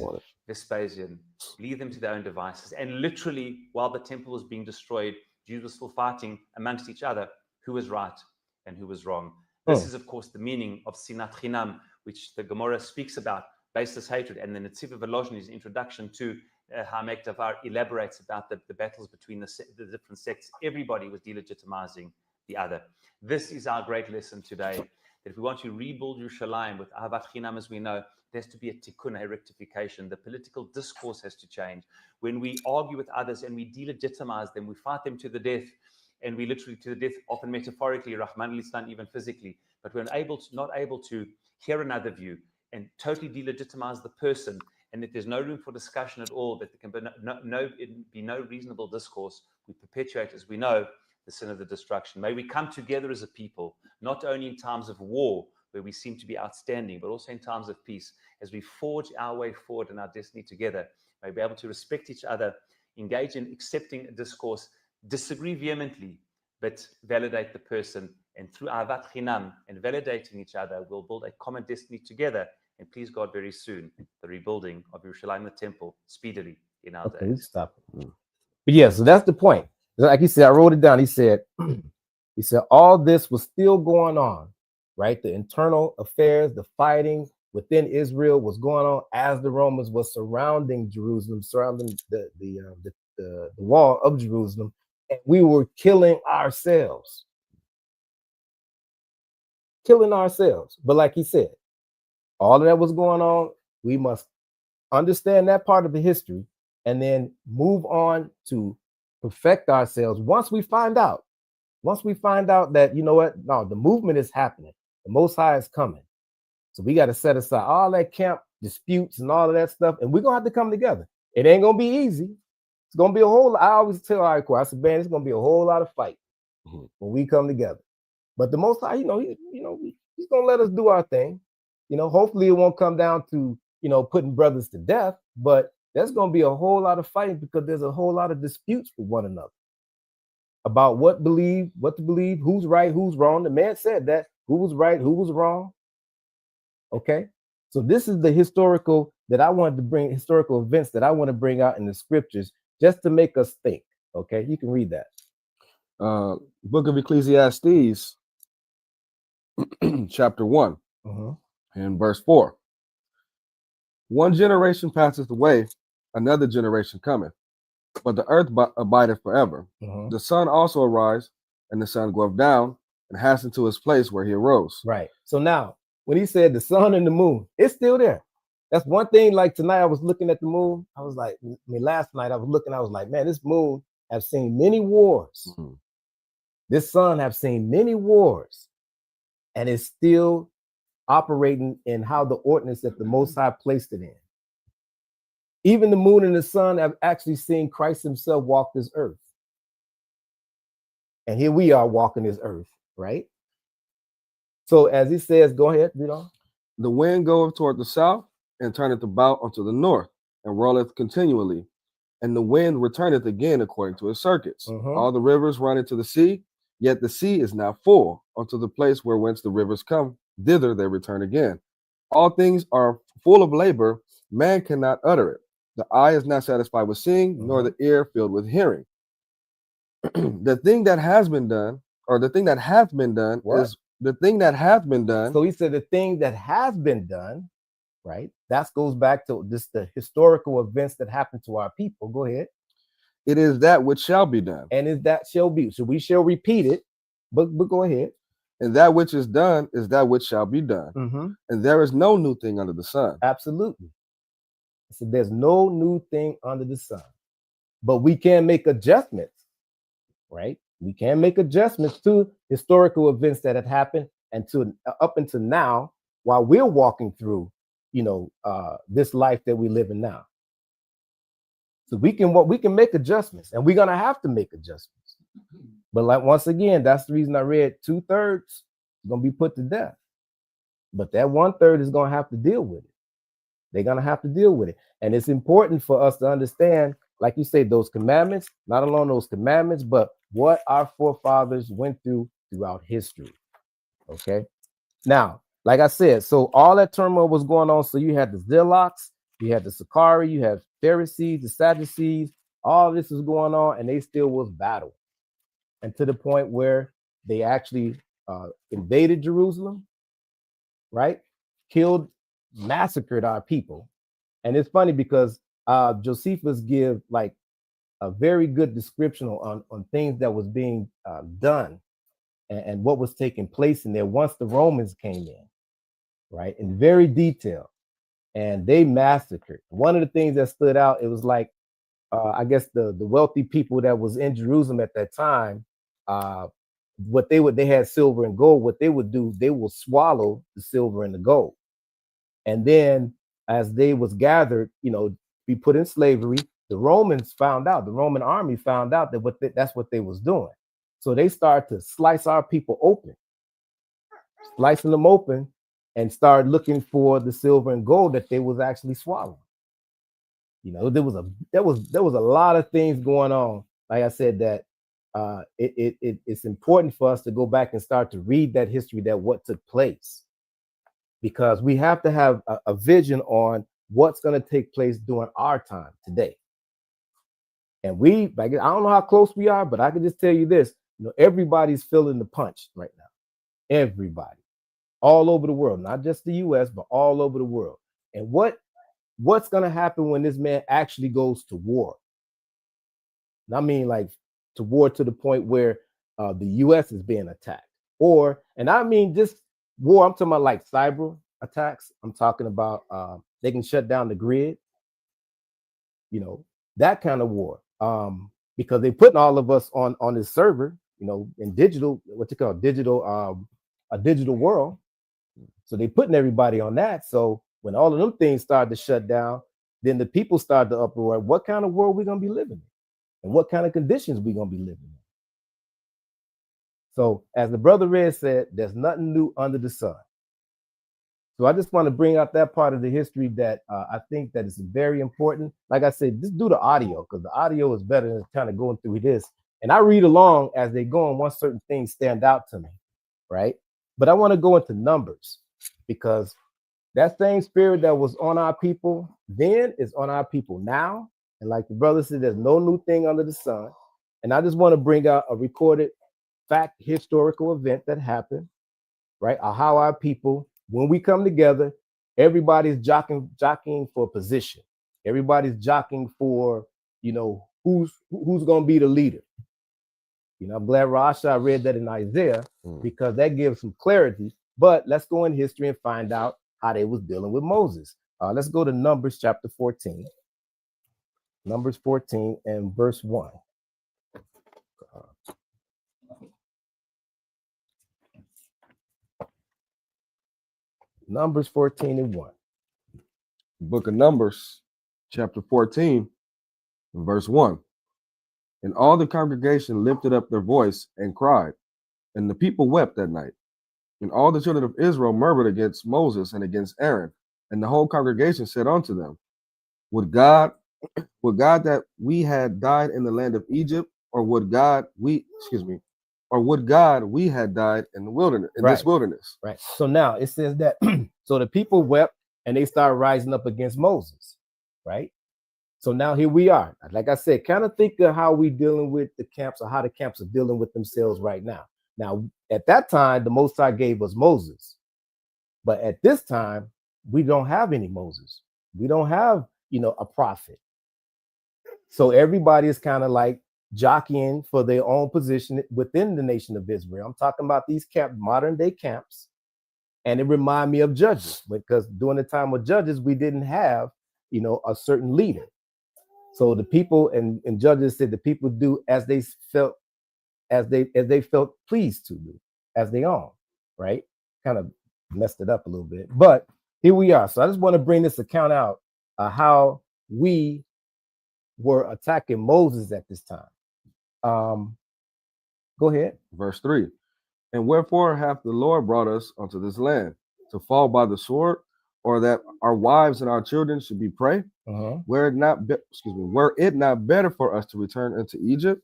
Vespasian, lead them to their own devices. And literally, while the temple was being destroyed, Jews were still fighting amongst each other who was right and who was wrong. This is, of course, the meaning of Sinat Chinam, which the Gemara speaks about, baseless hatred. And then Netziv Volozhin's introduction to Hamek Davar elaborates about the battles between the different sects. Everybody was delegitimizing the other. This is our great lesson today, that if we want to rebuild Yerushalayim with Ahavat Chinam, as we know, there has to be a tikkun, a rectification. The political discourse has to change. When we argue with others and we delegitimize them, we fight them to the death, and we literally to the death, often metaphorically, Rahman al-Islam, even physically. But we're not able to hear another view and totally delegitimize the person, and that there's no room for discussion at all, that there can be no reasonable discourse, we perpetuate, as we know, the sin of the destruction. May we come together as a people, not only in times of war, where we seem to be outstanding, but also in times of peace, as we forge our way forward in our destiny together. May we be able to respect each other, engage in accepting a discourse, disagree vehemently, but validate the person. And through Ahavat Chinam and validating each other, we'll build a common destiny together. And please God, very soon, the rebuilding of Yerushalayim, the temple, speedily in our days. Stop. But yeah, so that's the point. Like he said, I wrote it down. He said, all this was still going on, right? The internal affairs, the fighting within Israel was going on as the Romans were surrounding Jerusalem, surrounding the wall of Jerusalem, and we were killing ourselves. But like he said, all of that was going on. We must understand that part of the history and then move on to perfect ourselves once we find out Once we find out that, you know what, no, the movement is happening, the Most High is coming. So we got to set aside all that camp disputes and all of that stuff, and we're gonna have to come together. It ain't gonna be easy. It's gonna be a whole. I always tell I said, man, it's gonna be a whole lot of fight when we come together. But the Most High, he's gonna let us do our thing. Hopefully it won't come down to putting brothers to death, but there's gonna be a whole lot of fighting because there's a whole lot of disputes with one another about what to believe, who's right, who's wrong. The man said that, who was right, who was wrong. Okay, so this is the historical events that I want to bring out in the scriptures just to make us think. Okay, you can read that. Book of Ecclesiastes, chapter 1, and verse 4. One generation passeth away, another generation cometh, but the earth abideth forever. The sun also arise, and the sun goeth down, and hasten to his place where he arose. Right. So now, when he said the sun and the moon, it's still there. That's one thing. Like tonight, I was looking at the moon. I was like, last night I was like, man, this moon have seen many wars. This sun have seen many wars, and it's still operating in how the ordinance that the Most High placed it in. Even the moon and the sun have actually seen Christ himself walk this earth. And here we are walking this earth, right? So as he says, go ahead, The wind goeth toward the south, and turneth about unto the north, and rolleth continually. And the wind returneth again according to his circuits. All the rivers run into the sea, yet the sea is not full unto the place where whence the rivers come. Thither they return again. All things are full of labor. Man cannot utter it. The eye is not satisfied with seeing, nor the ear filled with hearing. The thing that has been done, or the thing that hath been done, is the thing that hath been done. So he said the thing that has been done, right? That goes back to the historical events that happened to our people. Go ahead. It is that which shall be done. And is that shall be. So we shall repeat it, but go ahead. And that which is done is that which shall be done. And there is no new thing under the sun. Absolutely. So there's no new thing under the sun. But we can make adjustments, right? We can make adjustments to historical events that have happened and to up until now, while we're walking through, this life that we live in now. So we can make adjustments, and we're gonna have to make adjustments. But like once again, that's the reason I read 2/3 is gonna be put to death. But that 1/3 is gonna have to deal with it. They're gonna have to deal with it. And it's important for us to understand, like you say, those commandments, not alone those commandments, but what our forefathers went through throughout history. Okay. Now, like I said, so all that turmoil was going on. So you had the Zealots, you had the Sicarii, you had Pharisees, the Sadducees, all this was going on, and they still was battling. And to the point where they actually invaded Jerusalem, right? Killed, massacred our people. And it's funny because Josephus give like a very good description on things that was being done and what was taking place in there once the Romans came in, right? In very detail. And they massacred. One of the things that stood out, it was like, I guess the wealthy people that was in Jerusalem at that time, they had silver and gold. What they would do, they will swallow the silver and the gold. And then as they was gathered, be put in slavery, the Romans found out, the Roman army found out that that's what they was doing. So they started to slice our people open, slicing them open, and started looking for the silver and gold that they was actually swallowing. There was a lot of things going on. Like I said, that it's important for us to go back and start to read that history, that what took place, because we have to have a vision on what's going to take place during our time today. And I don't know how close we are, but I can just tell you this: everybody's feeling the punch right now. Everybody, all over the world, not just the U.S., but all over the world. And what's going to happen when this man actually goes to war? I mean, like to war to the point where the U.S. is being attacked, and I mean just war. I'm talking about like cyber attacks. I'm talking about they can shut down the grid. That kind of war. Because they're putting all of us on this server, in digital, what you call a digital world. So they putting everybody on that. So when all of them things started to shut down, then the people started to uproar. What kind of world we gonna be living in, and what kind of conditions we gonna be living in? So as the brother Red said, there's nothing new under the sun. So I just want to bring out that part of the history that I think that is very important. Like I said, just do the audio, because the audio is better than kind of going through this. And I read along as they go, and once certain things stand out to me, right? But I want to go into Numbers, because that same spirit that was on our people then is on our people now. And like the brother said, there's no new thing under the sun. And I just want to bring out a recorded fact, historical event that happened, right? How our people, when we come together, everybody's jockeying for position. Everybody's jockeying for, who's going to be the leader. I'm glad Rasha read that in Isaiah, because that gives some clarity. But let's go in history and find out how they was dealing with Moses. Let's go to Numbers chapter 14. Numbers 14 and verse 1. Numbers 14 and 1. Book of Numbers, chapter 14, verse 1. And all the congregation lifted up their voice and cried, and the people wept that night. And all the children of Israel murmured against Moses and against Aaron. And the whole congregation said unto them, Would God that we had died in the land of Egypt, or would God we had died in the wilderness, in this wilderness? Right. So now it says that so the people wept and they started rising up against Moses, right? So now here we are. Like I said, kind of think of how we dealing with the camps, or how the camps are dealing with themselves right now. Now, at that time, the Most High gave us Moses. But at this time, we don't have any Moses. We don't have, a prophet. So everybody is kind of like jockeying for their own position within the nation of Israel. I'm talking about these modern day camps. And it reminds me of Judges, because during the time of Judges, we didn't have, a certain leader. So the people and Judges said the people do as they felt pleased to do, as they own, right? Kind of messed it up a little bit, but here we are. So I just want to bring this account out, how we were attacking Moses at this time. Go ahead. Verse 3. And wherefore hath the Lord brought us unto this land, to fall by the sword, or that our wives and our children should be prey? Were it not better for us to return into Egypt?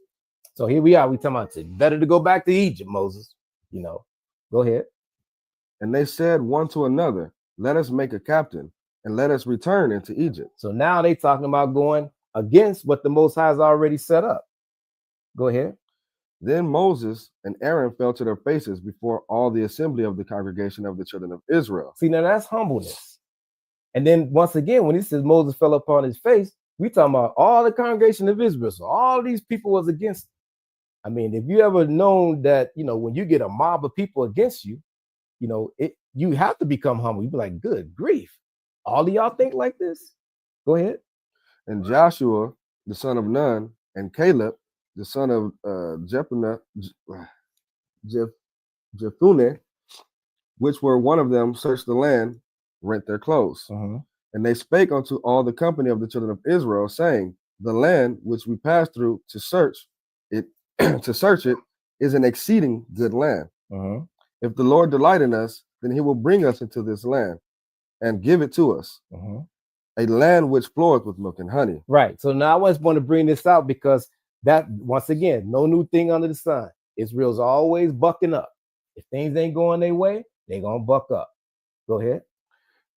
So here we are. We talking about it better to go back to Egypt, Moses. Go ahead. And they said one to another, Let us make a captain, and let us return into Egypt. So now they talking about going against what the Most High has already set up. Go ahead. Then Moses and Aaron fell to their faces before all the assembly of the congregation of the children of Israel. See, now that's humbleness. And then once again, when he says Moses fell upon his face, we talking about all the congregation of Israel. So all these people was against him. I mean, if you ever known that, when you get a mob of people against you, you have to become humble. You be like, good grief. All of y'all think like this? Go ahead. And Joshua, the son of Nun, and Caleb, the son of Jephunneh, which were one of them, searched the land, rent their clothes. And they spake unto all the company of the children of Israel, saying, The land which we passed through to search it, is an exceeding good land. If the Lord delight in us, then he will bring us into this land and give it to us, a land which floweth with milk and honey. Right. So now I just want to bring this out, because that, once again, no new thing under the sun. Israel's always bucking up. If things ain't going their way, they're going to buck up. Go ahead.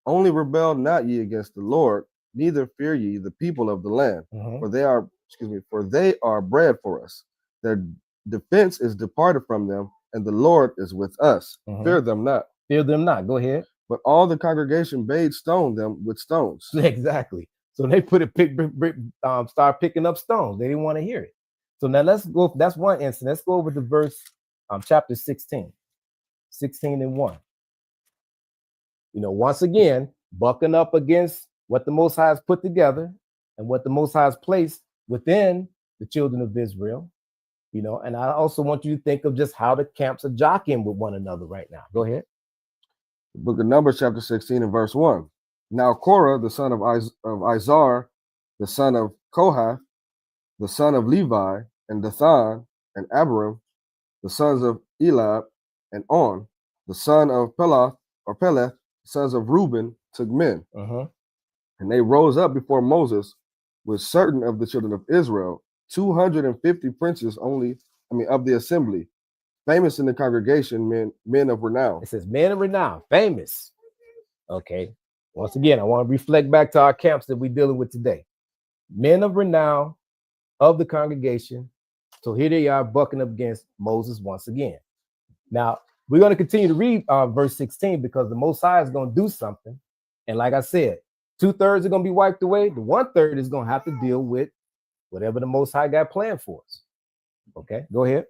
Only rebel not ye against the Lord, neither fear ye the people of the land, for they are bread for us. Their defense is departed from them, and the Lord is with us. Fear them not. Fear them not. Go ahead. But all the congregation bade stone them with stones. Exactly. So they start picking up stones. They didn't want to hear it. So now let's go. That's one instance. Let's go over to verse chapter 16 and 1. Once again, bucking up against what the Most High has put together and what the Most High has placed within the children of Israel. You know, and I also want you to think of just how the camps are jockeying with one another right now. Go ahead. The book of Numbers, chapter 16 and verse 1. Now Korah, the son of Izar, the son of Kohath, the son of Levi, and Dathan, and Abiram, the sons of Elab, and On, the son of Peleth, sons of Reuben, took men. And they rose up before Moses with certain of the children of Israel, 250 princes only, of the assembly, famous in the congregation, men of renown. It says men of renown, famous. Okay. Once again, I want to reflect back to our camps that we're dealing with today. Men of renown of the congregation. So here they are bucking up against Moses once again. Now, we're going to continue to read verse 16 because the Most High is going to do something. And like I said, 2/3 are going to be wiped away. The 1/3 is going to have to deal with whatever the Most High got planned for us. Okay, go ahead.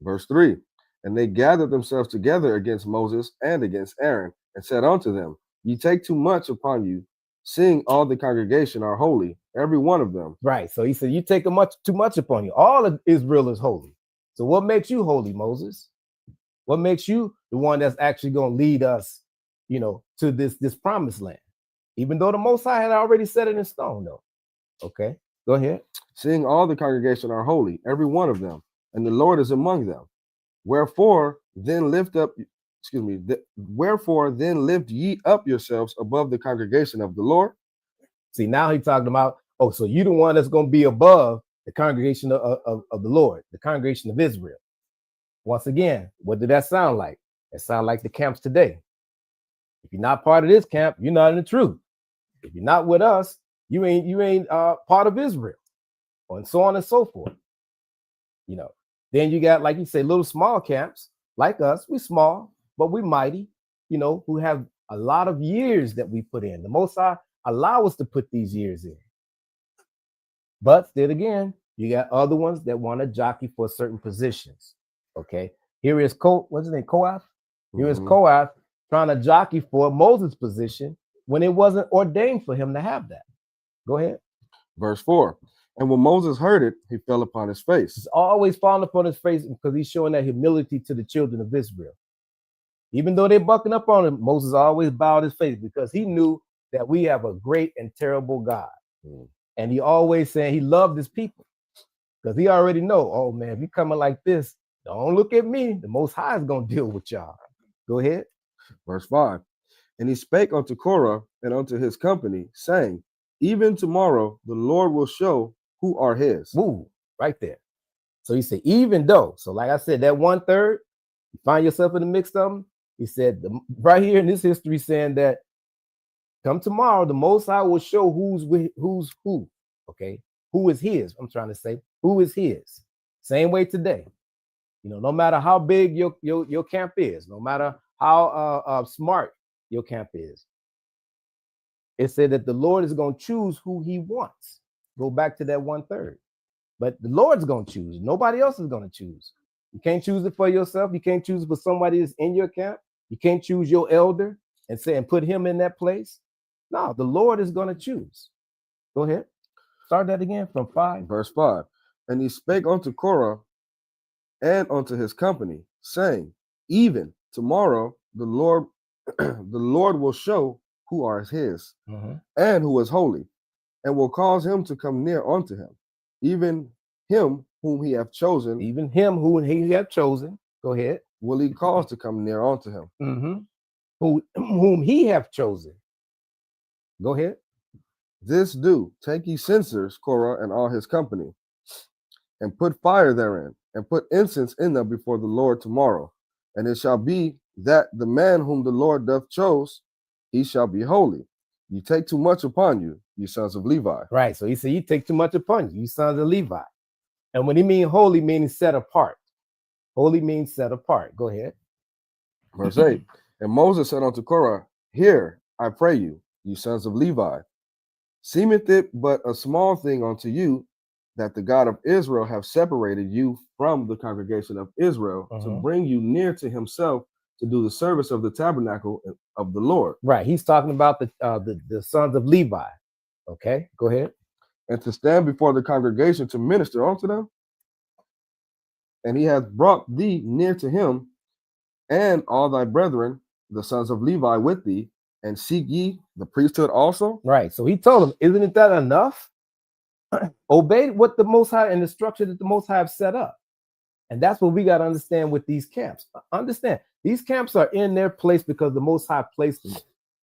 Verse 3. And they gathered themselves together against Moses and against Aaron, and said unto them, Ye take too much upon you, seeing all the congregation are holy, every one of them. Right. So he said, you take too much upon you. All of Israel is holy. So what makes you holy, Moses? What makes you the one that's actually going to lead us, you know, to this promised land? Even though the Most High had already set it in stone, though. Okay, go ahead. Seeing all the congregation are holy, every one of them, and the Lord is among them. Wherefore then lift ye up yourselves above the congregation of the Lord. See, now he's talking about, oh, so you the one that's going to be above the congregation of the Lord, the congregation of Israel. Once again, what did that sound like? It sounds like the camps today. If you're not part of this camp, you're not in the truth. If you're not with us, you ain't part of Israel, and so on and so forth. You know, then you got, like you say, little small camps like us. We small, but we mighty, you know, who have a lot of years that we put in. The Most High allow us to put these years in. But still again, you got other ones that want to jockey for certain positions. Okay, here is what's his name? Kohath. Here is Kohath trying to jockey for Moses' position when it wasn't ordained for him to have that. Go ahead. Verse 4. And when Moses heard it, he fell upon his face. He's always falling upon his face because he's showing that humility to the children of Israel. Even though they're bucking up on him, Moses always bowed his face because he knew that we have a great and terrible God. And he always saying he loved his people because he already know, oh man, if you're coming like this, don't look at me. The Most High is going to deal with y'all. Go ahead. Verse 5. And he spake unto Korah and unto his company, saying, Even tomorrow the Lord will show who are his. Woo, right there. So he said, even though. So like I said, that 1/3, you find yourself in the mix of them. He said, right here in this history, saying that come tomorrow, the Most High will show who's who. Okay, who is his? I'm trying to say, who is his? Same way today. You know, no matter how big your camp is, no matter how smart your camp is, it said that the Lord is going to choose who he wants. Go back to that 1/3. But the Lord's going to choose. Nobody else is going to choose. You can't choose it for yourself. You can't choose it for somebody that's in your camp. You can't choose your elder and say and put him in that place. No, the Lord is going to choose. Go ahead. Start that again from 5. Verse 5. And he spake unto Korah and unto his company, saying, Even tomorrow the Lord will show who are his, and who is holy, and will cause him to come near unto him, even him whom he hath chosen. Even him whom he hath chosen. Go ahead. Will he cause to come near unto him. Whom he hath chosen. Go ahead. This do, take ye censers, Korah and all his company, and put fire therein, and put incense in them before the Lord tomorrow. And it shall be that the man whom the Lord doth chose, he shall be holy. You take too much upon you, you sons of Levi. Right. So he said, you take too much upon you, you sons of Levi. And when he means holy, meaning set apart. Holy means set apart. Go ahead. Verse 8. And Moses said unto Korah, Hear, I pray you, you sons of Levi. Seemeth it but a small thing unto you that the God of Israel have separated you from the congregation of Israel to bring you near to himself to do the service of the tabernacle of the Lord. Right. He's talking about the sons of Levi. Okay, go ahead. And to stand before the congregation to minister unto them. and he hath brought thee near to him, and all thy brethren, the sons of Levi, with thee, and seek ye the priesthood also? Right. So he told them, isn't that enough? Obey what the Most High and the structure that the Most High have set up. And that's what we got to understand with these camps. Understand, these camps are in their place because the Most High placed them.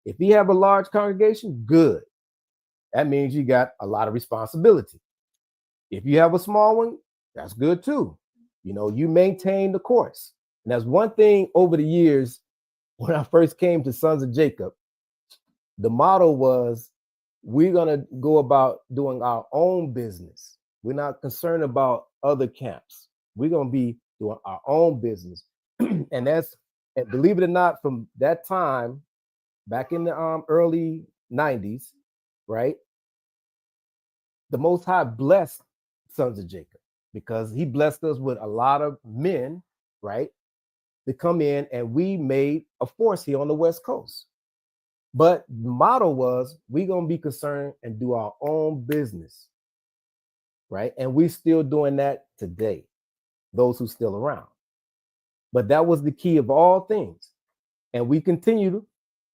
If you have a large congregation, good. That means you got a lot of responsibility. If you have a small one, that's good too. You know, you maintain the course. And that's one thing over the years, when I first came to Sons of Jacob, the motto was, we're going to go about doing our own business. We're not concerned about other camps. We're going to be doing our own business. And that's, and believe it or not, from that time, back in the early 90s, right? The Most High blessed Sons of Jacob because he blessed us with a lot of men, right? To come in, and we made a force here on the West Coast. But the motto was, we're going to be concerned and do our own business, right? And we're still doing that today, those who still around. But that was the key of all things. And we continue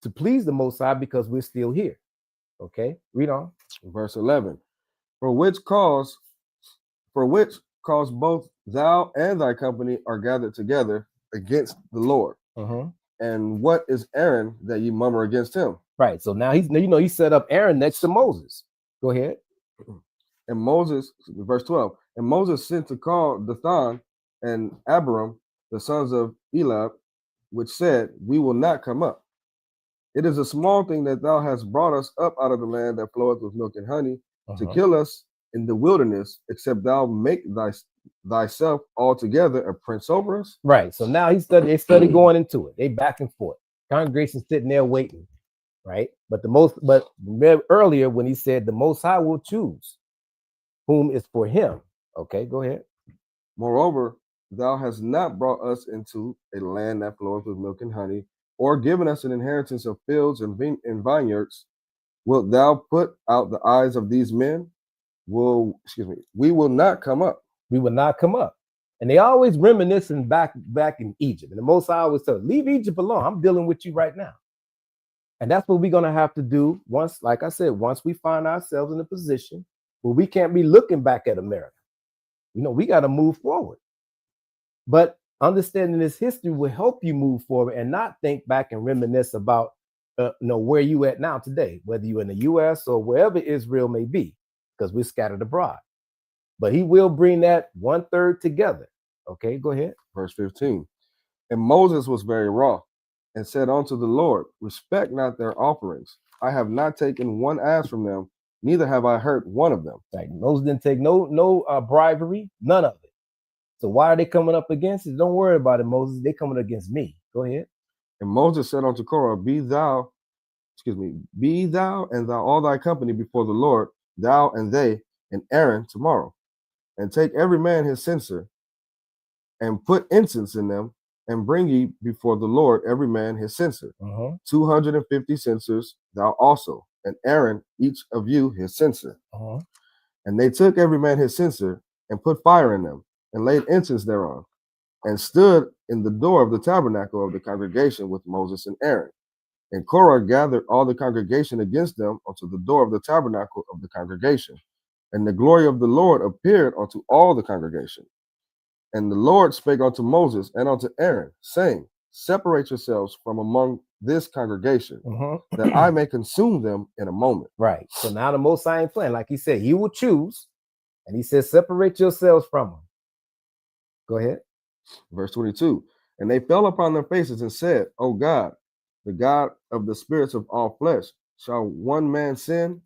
to please the Most High because we're still here. Okay, read on. Verse 11. For which cause both thou and thy company are gathered together against the Lord. And what is Aaron that ye murmur against him? Right. So now he set up Aaron next to Moses. Go ahead. And Moses, verse 12, and Moses sent to call Dathan and Abiram, the sons of Eliab, which said, we will not come up. It is a small thing that thou hast brought us up out of the land that floweth with milk and honey, to kill us in the wilderness, except thou make thyself altogether a prince over us. Right. So now they study going into it. They back and forth. Congregation sitting there waiting. Right. But earlier when he said the Most High will choose whom is for him. Okay, go ahead. Moreover, thou hast not brought us into a land that floweth with milk and honey, or given us an inheritance of fields and vineyards. Wilt thou put out the eyes of these men? We will not come up. We will not come up. And they always reminiscing back in Egypt. And the Most High always said, leave Egypt alone. I'm dealing with you right now. And that's what we're going to have to do once, like I said, once we find ourselves in a position where we can't be looking back at America. You know, we got to move forward. But understanding this history will help you move forward and not think back and reminisce about where you at now today, whether you're in the U.S. or wherever Israel may be, because we're scattered abroad. But he will bring that 1/3 together. Okay, go ahead. Verse 15. And Moses was very wroth and said unto the Lord, respect not their offerings. I have not taken one ass from them, neither have I hurt one of them. Like Moses didn't take no bribery, none of it. So why are they coming up against it? Don't worry about it, Moses. They coming against me. Go ahead. And Moses said unto Korah, be thou and thou all thy company before the Lord, thou and they and Aaron tomorrow, and take every man his censer, and put incense in them, and bring ye before the Lord every man his censer. 250 censers thou also, and Aaron each of you his censer. And they took every man his censer, and put fire in them, and laid incense thereon, and stood in the door of the tabernacle of the congregation with Moses and Aaron. And Korah gathered all the congregation against them unto the door of the tabernacle of the congregation. And the glory of the Lord appeared unto all the congregation. And the Lord spake unto Moses and unto Aaron, saying, separate yourselves from among this congregation, that I may consume them in a moment. Right. So now the Most High ain't playing. Like he said, he will choose. And he says, separate yourselves from them. Go ahead. Verse 22. And they fell upon their faces and said, O God, the God of the spirits of all flesh, shall one man sin?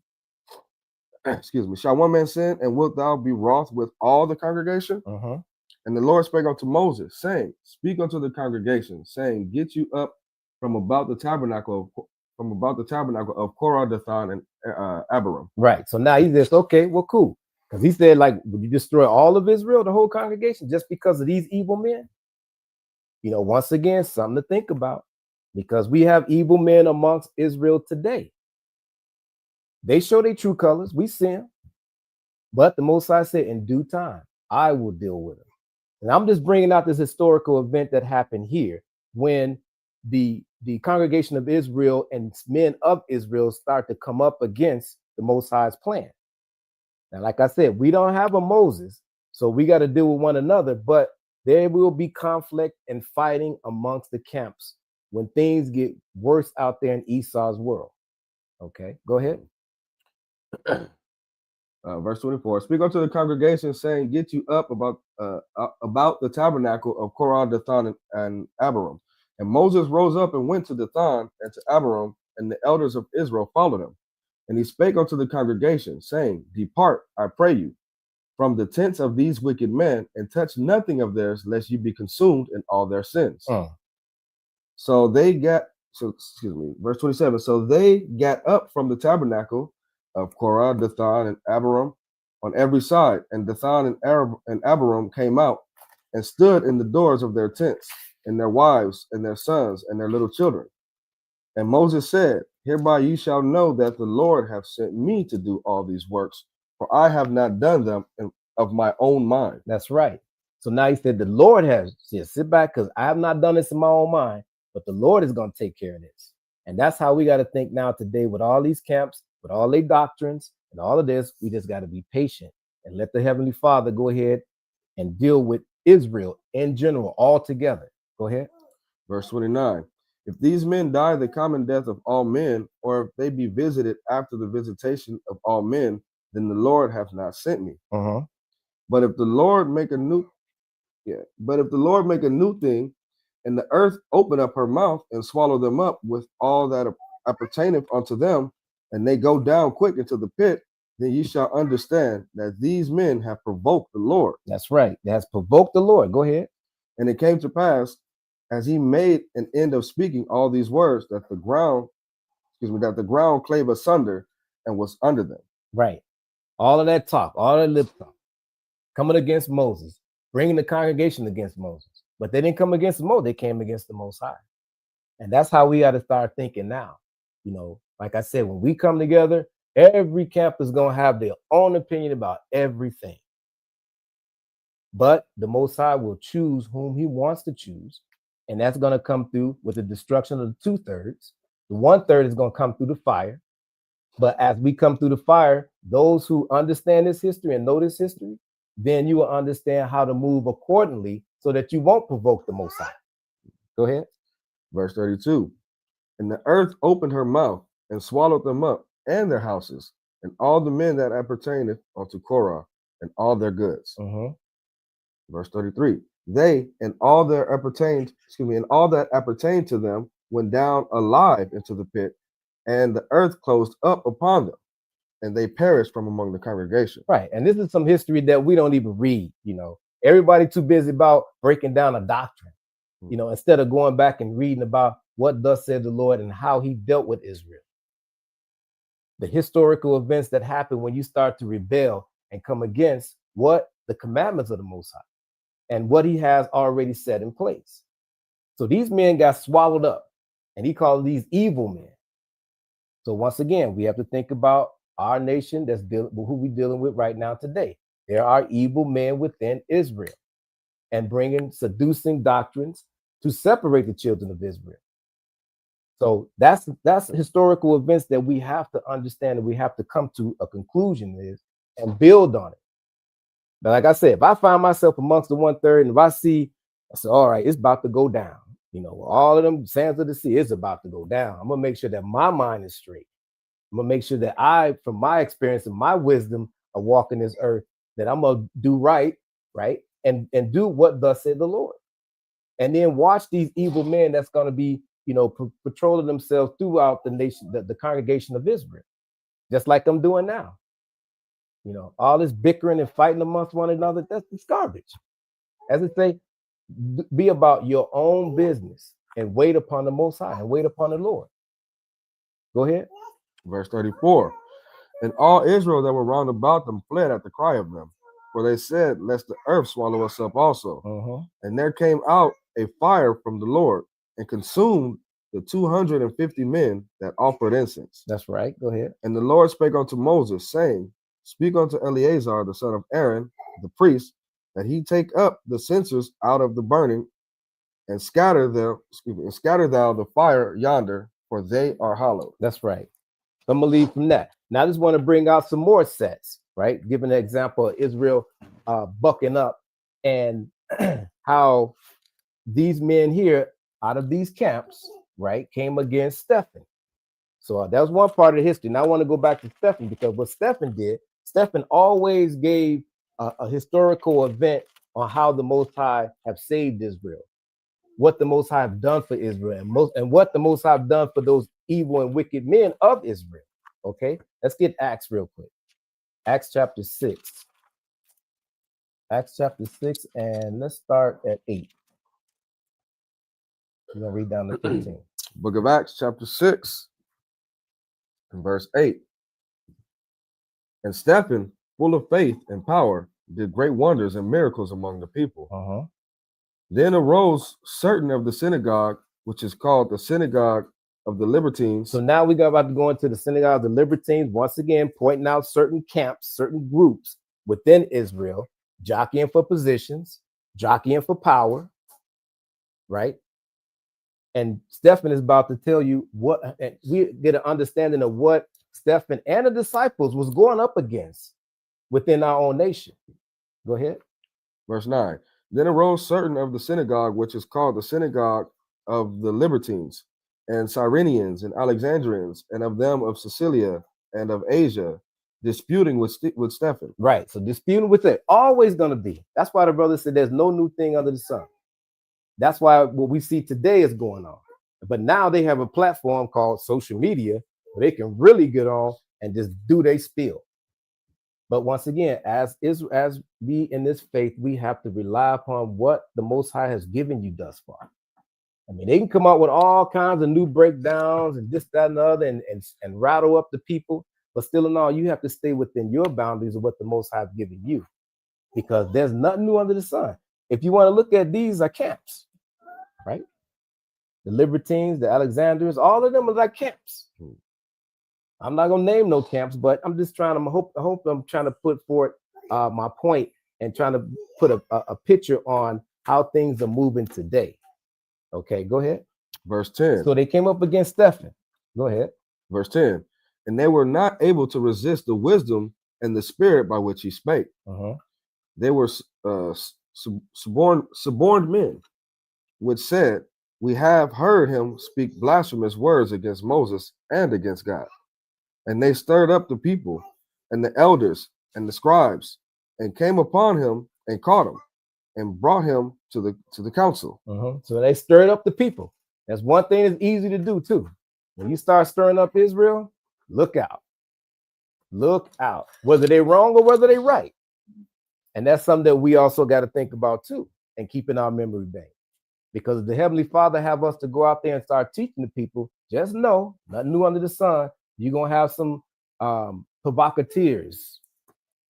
Shall one man sin, and wilt thou be wroth with all the congregation? And the Lord spake unto Moses, saying, speak unto the congregation, saying, get you up from about the tabernacle of Korah, Dathan, and Abiram. Right. So now he says, okay, well, cool. Because he said, like, would you destroy all of Israel, the whole congregation, just because of these evil men? You know, once again, something to think about, because we have evil men amongst Israel today. They show their true colors. We see them. But the Most High said, in due time, I will deal with them. And I'm just bringing out this historical event that happened here when the congregation of Israel and men of Israel start to come up against the Most High's plan. Now, like I said, we don't have a Moses, so we got to deal with one another, but there will be conflict and fighting amongst the camps when things get worse out there in Esau's world. Okay, go ahead. Verse 24, speak unto the congregation, saying, get you up about the tabernacle of Korah, Dathan, and Abiram. And Moses rose up and went to Dathan and to Abiram, and the elders of Israel followed him. And he spake unto the congregation, saying, depart, I pray you, from the tents of these wicked men, and touch nothing of theirs, lest you be consumed in all their sins. Verse 27, so they got up from the tabernacle of Korah, Dathan, and Abiram on every side, and Dathan and Abiram came out and stood in the doors of their tents, and their wives, and their sons, and their little children. And Moses said, hereby you shall know that the Lord hath sent me to do all these works, for I have not done them of my own mind. That's right. So now he said, the Lord has said, sit back, because I have not done this in my own mind, but the Lord is going to take care of this. And that's how we got to think now today with all these camps, with all their doctrines and all of this. We just got to be patient and let the Heavenly Father go ahead and deal with Israel in general all together. Go ahead. Verse 29. If these men die the common death of all men, or if they be visited after the visitation of all men, then the Lord hath not sent me. But if the Lord make a new thing, and the earth open up her mouth and swallow them up with all that appertaineth unto them, and they go down quick into the pit, then ye shall understand that these men have provoked the Lord. That's right. It has provoked the Lord. Go ahead. And it came to pass, as he made an end of speaking all these words, that the ground clave asunder and was under them. Right. All of that talk, all that lip talk, coming against Moses, bringing the congregation against Moses. But they didn't come against Moses, they came against the Most High. And that's how we got to start thinking now. You know, like I said, when we come together, every camp is going to have their own opinion about everything. But the Most High will choose whom he wants to choose. And that's going to come through with the destruction of the 2/3. The 1/3 is going to come through the fire. But as we come through the fire, those who understand this history and know this history, then you will understand how to move accordingly so that you won't provoke the Most High. Go ahead. Verse 32. And the earth opened her mouth and swallowed them up and their houses and all the men that appertaineth unto Korah and all their goods. Verse 33. They and all that appertained to them went down alive into the pit, and the earth closed up upon them, and they perished from among the congregation. Right. And this is some history that we don't even read. You know, everybody too busy about breaking down a doctrine, you know, instead of going back and reading about what thus said the Lord and how he dealt with Israel. The historical events that happen when you start to rebel and come against what the commandments of the Most High and what he has already set in place. So these men got swallowed up, and he called these evil men. So once again, we have to think about our nation that's who we're dealing with right now today. There are evil men within Israel and bringing seducing doctrines to separate the children of Israel. So that's historical events that we have to understand, and we have to come to a conclusion with and build on it. But like I said, if I find myself amongst the 1/3, and if I say, all right, it's about to go down, you know, all of them sands of the sea is about to go down. I'm gonna make sure that my mind is straight. I'm gonna make sure that I, from my experience and my wisdom of walking this earth, that I'm gonna do right, and do what thus said the Lord. And then watch these evil men that's gonna be, you know, patrolling themselves throughout the nation, the congregation of Israel, just like I'm doing now. You know, all this bickering and fighting amongst one another, that's garbage. As I say, be about your own business and wait upon the Most High and wait upon the Lord. Go ahead. Verse 34. And all Israel that were round about them fled at the cry of them, for they said, lest the earth swallow us up also. And there came out a fire from the Lord and consumed the 250 men that offered incense. That's right. Go ahead. And the Lord spake unto Moses, saying, speak unto Eleazar, the son of Aaron, the priest, that he take up the censers out of the burning, and scatter thou the fire yonder, for they are hollow. That's right. I'm gonna leave from that. Now I just want to bring out some more sets, right? Giving an example of Israel bucking up and how these men here out of these camps, right, came against Stephen. So that was one part of the history. Now I want to go back to Stephen, because what Stephen did, Stephen always gave a historical event on how the Most High have saved Israel, what the Most High have done for Israel, and what the Most High have done for those evil and wicked men of Israel. Okay, let's get Acts real quick. Acts chapter 6. Acts chapter 6, and let's start at 8. We're gonna read down to 15. Book of Acts, chapter 6, and verse 8. And Stephen, full of faith and power, did great wonders and miracles among the people. Then arose certain of the synagogue, which is called the synagogue of the Libertines. So now we got about to go into the synagogue of the Libertines, once again pointing out certain camps, certain groups within Israel, jockeying for positions, jockeying for power, right? And Stephen is about to tell you what, and we get an understanding of what Stephen and the disciples was going up against within our own nation. Go ahead. Verse 9. Then arose certain of the synagogue, which is called the synagogue of the Libertines, and Cyrenians and Alexandrians, and of them of Sicilia and of Asia, disputing with Stephen. Right. So disputing with it, always going to be. That's why the brother said there's no new thing under the sun. That's why what we see today is going on. But now they have a platform called social media where they can really get on and just do their spiel. But once again, as we in this faith, we have to rely upon what the Most High has given you thus far. I mean, they can come out with all kinds of new breakdowns and this, that, and the other, and rattle up the people. But still in all, you have to stay within your boundaries of what the Most High has given you, because there's nothing new under the sun. If you want to look at these are camps, right? The Libertines, the Alexanders, all of them are like camps. I'm not gonna name no camps, but I'm just trying to hope I'm trying to put forth my point and trying to put a picture on how things are moving today. Okay, go ahead. Verse 10. So they came up against Stephen. Go ahead. Verse 10. And they were not able to resist the wisdom and the spirit by which he spake. They were suborned men, which said, we have heard him speak blasphemous words against Moses and against God. And they stirred up the people and the elders and the scribes, and came upon him and caught him and brought him to the council. So they stirred up the people. That's one thing that's easy to do too. When you start stirring up Israel, look out. Look out. Whether they're wrong or whether they're right. And that's something that we also got to think about too, and keep in our memory bank. Because the Heavenly Father have us to go out there and start teaching the people, just know, nothing new under the sun. You're going to have some provocateurs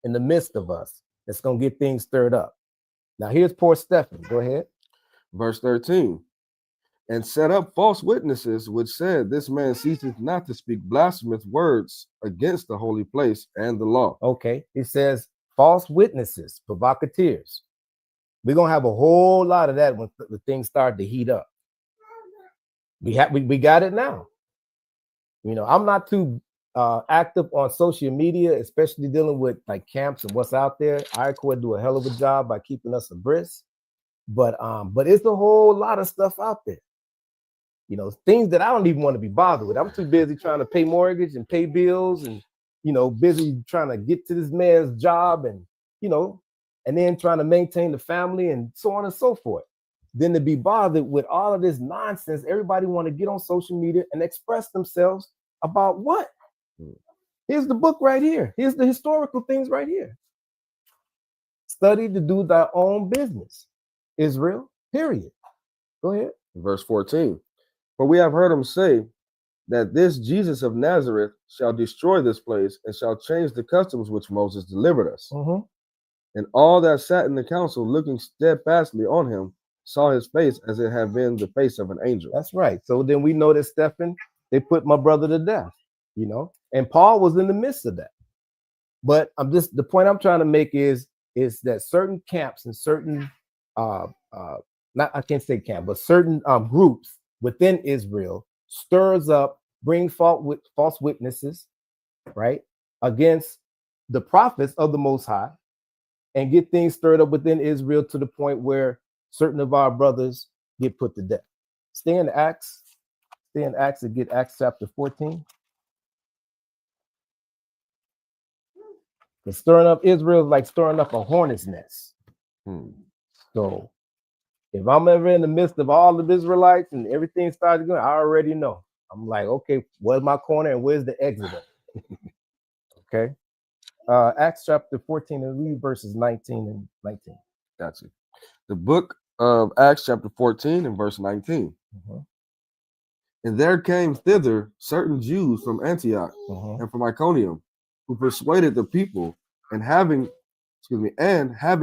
in the midst of us that's going to get things stirred up. Now, here's poor Stephen. Go ahead. Verse 13. And set up false witnesses, which said, this man ceaseth not to speak blasphemous words against the holy place and the law. Okay. It says false witnesses, provocateurs. We're going to have a whole lot of that when things start to heat up. We got it now. You know, I'm not too active on social media, especially dealing with like camps and what's out there. ICOR do a hell of a job by keeping us abreast, but it's a whole lot of stuff out there. You know, things that I don't even want to be bothered with. I'm too busy trying to pay mortgage and pay bills, and busy trying to get to this man's job, and and then trying to maintain the family and so on and so forth. Than to be bothered with all of this nonsense. Everybody want to get on social media and express themselves about what? Here's the book right here. Here's the historical things right here. Study to do thy own business. Israel, period. Go ahead. Verse 14. For we have heard him say that this Jesus of Nazareth shall destroy this place and shall change the customs which Moses delivered us. And all that sat in the council, looking steadfastly on him, saw his face as it had been the face of an angel. That's right. So then we know that Stephen, they put my brother to death, and Paul was in the midst of that. But the point I'm trying to make is is that certain camps and certain not I can't say camp, but certain groups within Israel stirs up, bring false witnesses, right, against the prophets of the Most High, and get things stirred up within Israel to the point where certain of our brothers get put to death. Stay in Acts and get Acts chapter 14. The stirring up Israel is like stirring up a hornet's nest. So if I'm ever in the midst of all of Israelites and everything starts going, I already know. I'm like, okay, where's my corner and where's the exit? Okay. Acts chapter 14 and read verses 19 and 19. Gotcha. The book of Acts chapter 14 and verse 19. And there came thither certain Jews from Antioch and from Iconium, who persuaded the people, and having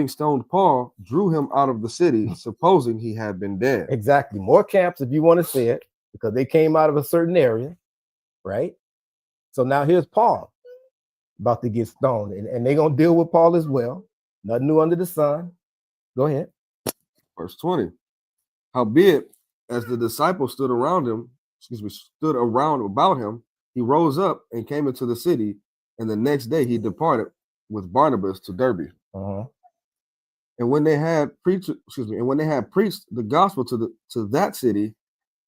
stoned Paul, drew him out of the city, supposing he had been dead. Exactly. More camps, if you want to say it, because they came out of a certain area, right? So now here's Paul about to get stoned, and they're going to deal with Paul as well. Nothing new under the sun. Go ahead. Verse 20. Howbeit, as the disciples stood around about him, he rose up and came into the city, and the next day he departed with Barnabas to Derbe. And when they had preached, the gospel to that city,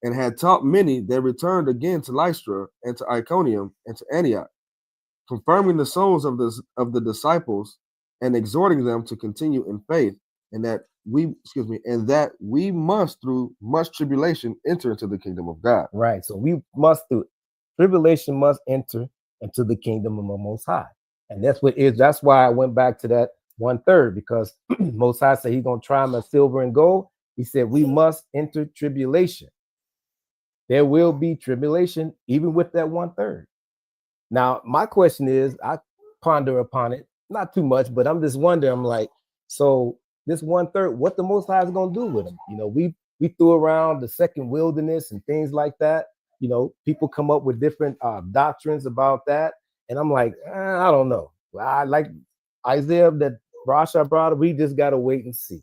and had taught many, they returned again to Lystra and to Iconium and to Antioch, confirming the souls of the disciples and exhorting them to continue in faith, and that we must through much tribulation enter into the kingdom of God. Right. So we must through tribulation must enter into the kingdom of the Most High. And that's why I went back to that 1/3, because Most High said he's going to try them as silver and gold. He said we must enter tribulation. There will be tribulation even with that 1/3. Now, my question is, I ponder upon it, not too much, but I'm just wondering, I'm like, so this 1/3, what the Most High is going to do with them? You know, we threw around the second wilderness and things like that. You know, people come up with different doctrines about that. And I'm like, I don't know. I like Isaiah that Rasha brought up. We just got to wait and see.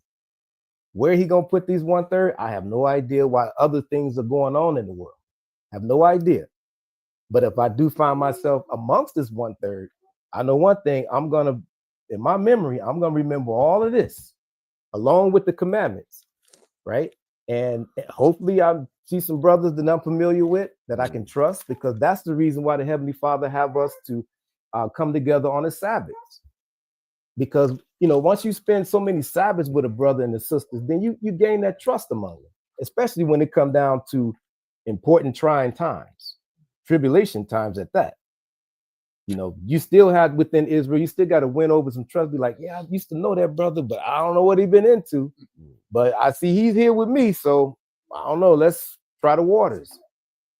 Where he going to put these 1/3, I have no idea. Why other things are going on in the world, I have no idea. But if I do find myself amongst this 1/3, I know one thing, in my memory, I'm going to remember all of this along with the commandments, right? And hopefully I see some brothers that I'm familiar with that I can trust, because that's the reason why the Heavenly Father have us to come together on the Sabbaths. Because, you know, once you spend so many Sabbaths with a brother and a sister, then you gain that trust among them, especially when it comes down to important trying times, tribulation times at that. You know, you still have within Israel, you still got to win over some trust. Be like, yeah, I used to know that brother, but I don't know what he's been into. But I see he's here with me, so I don't know. Let's try the waters.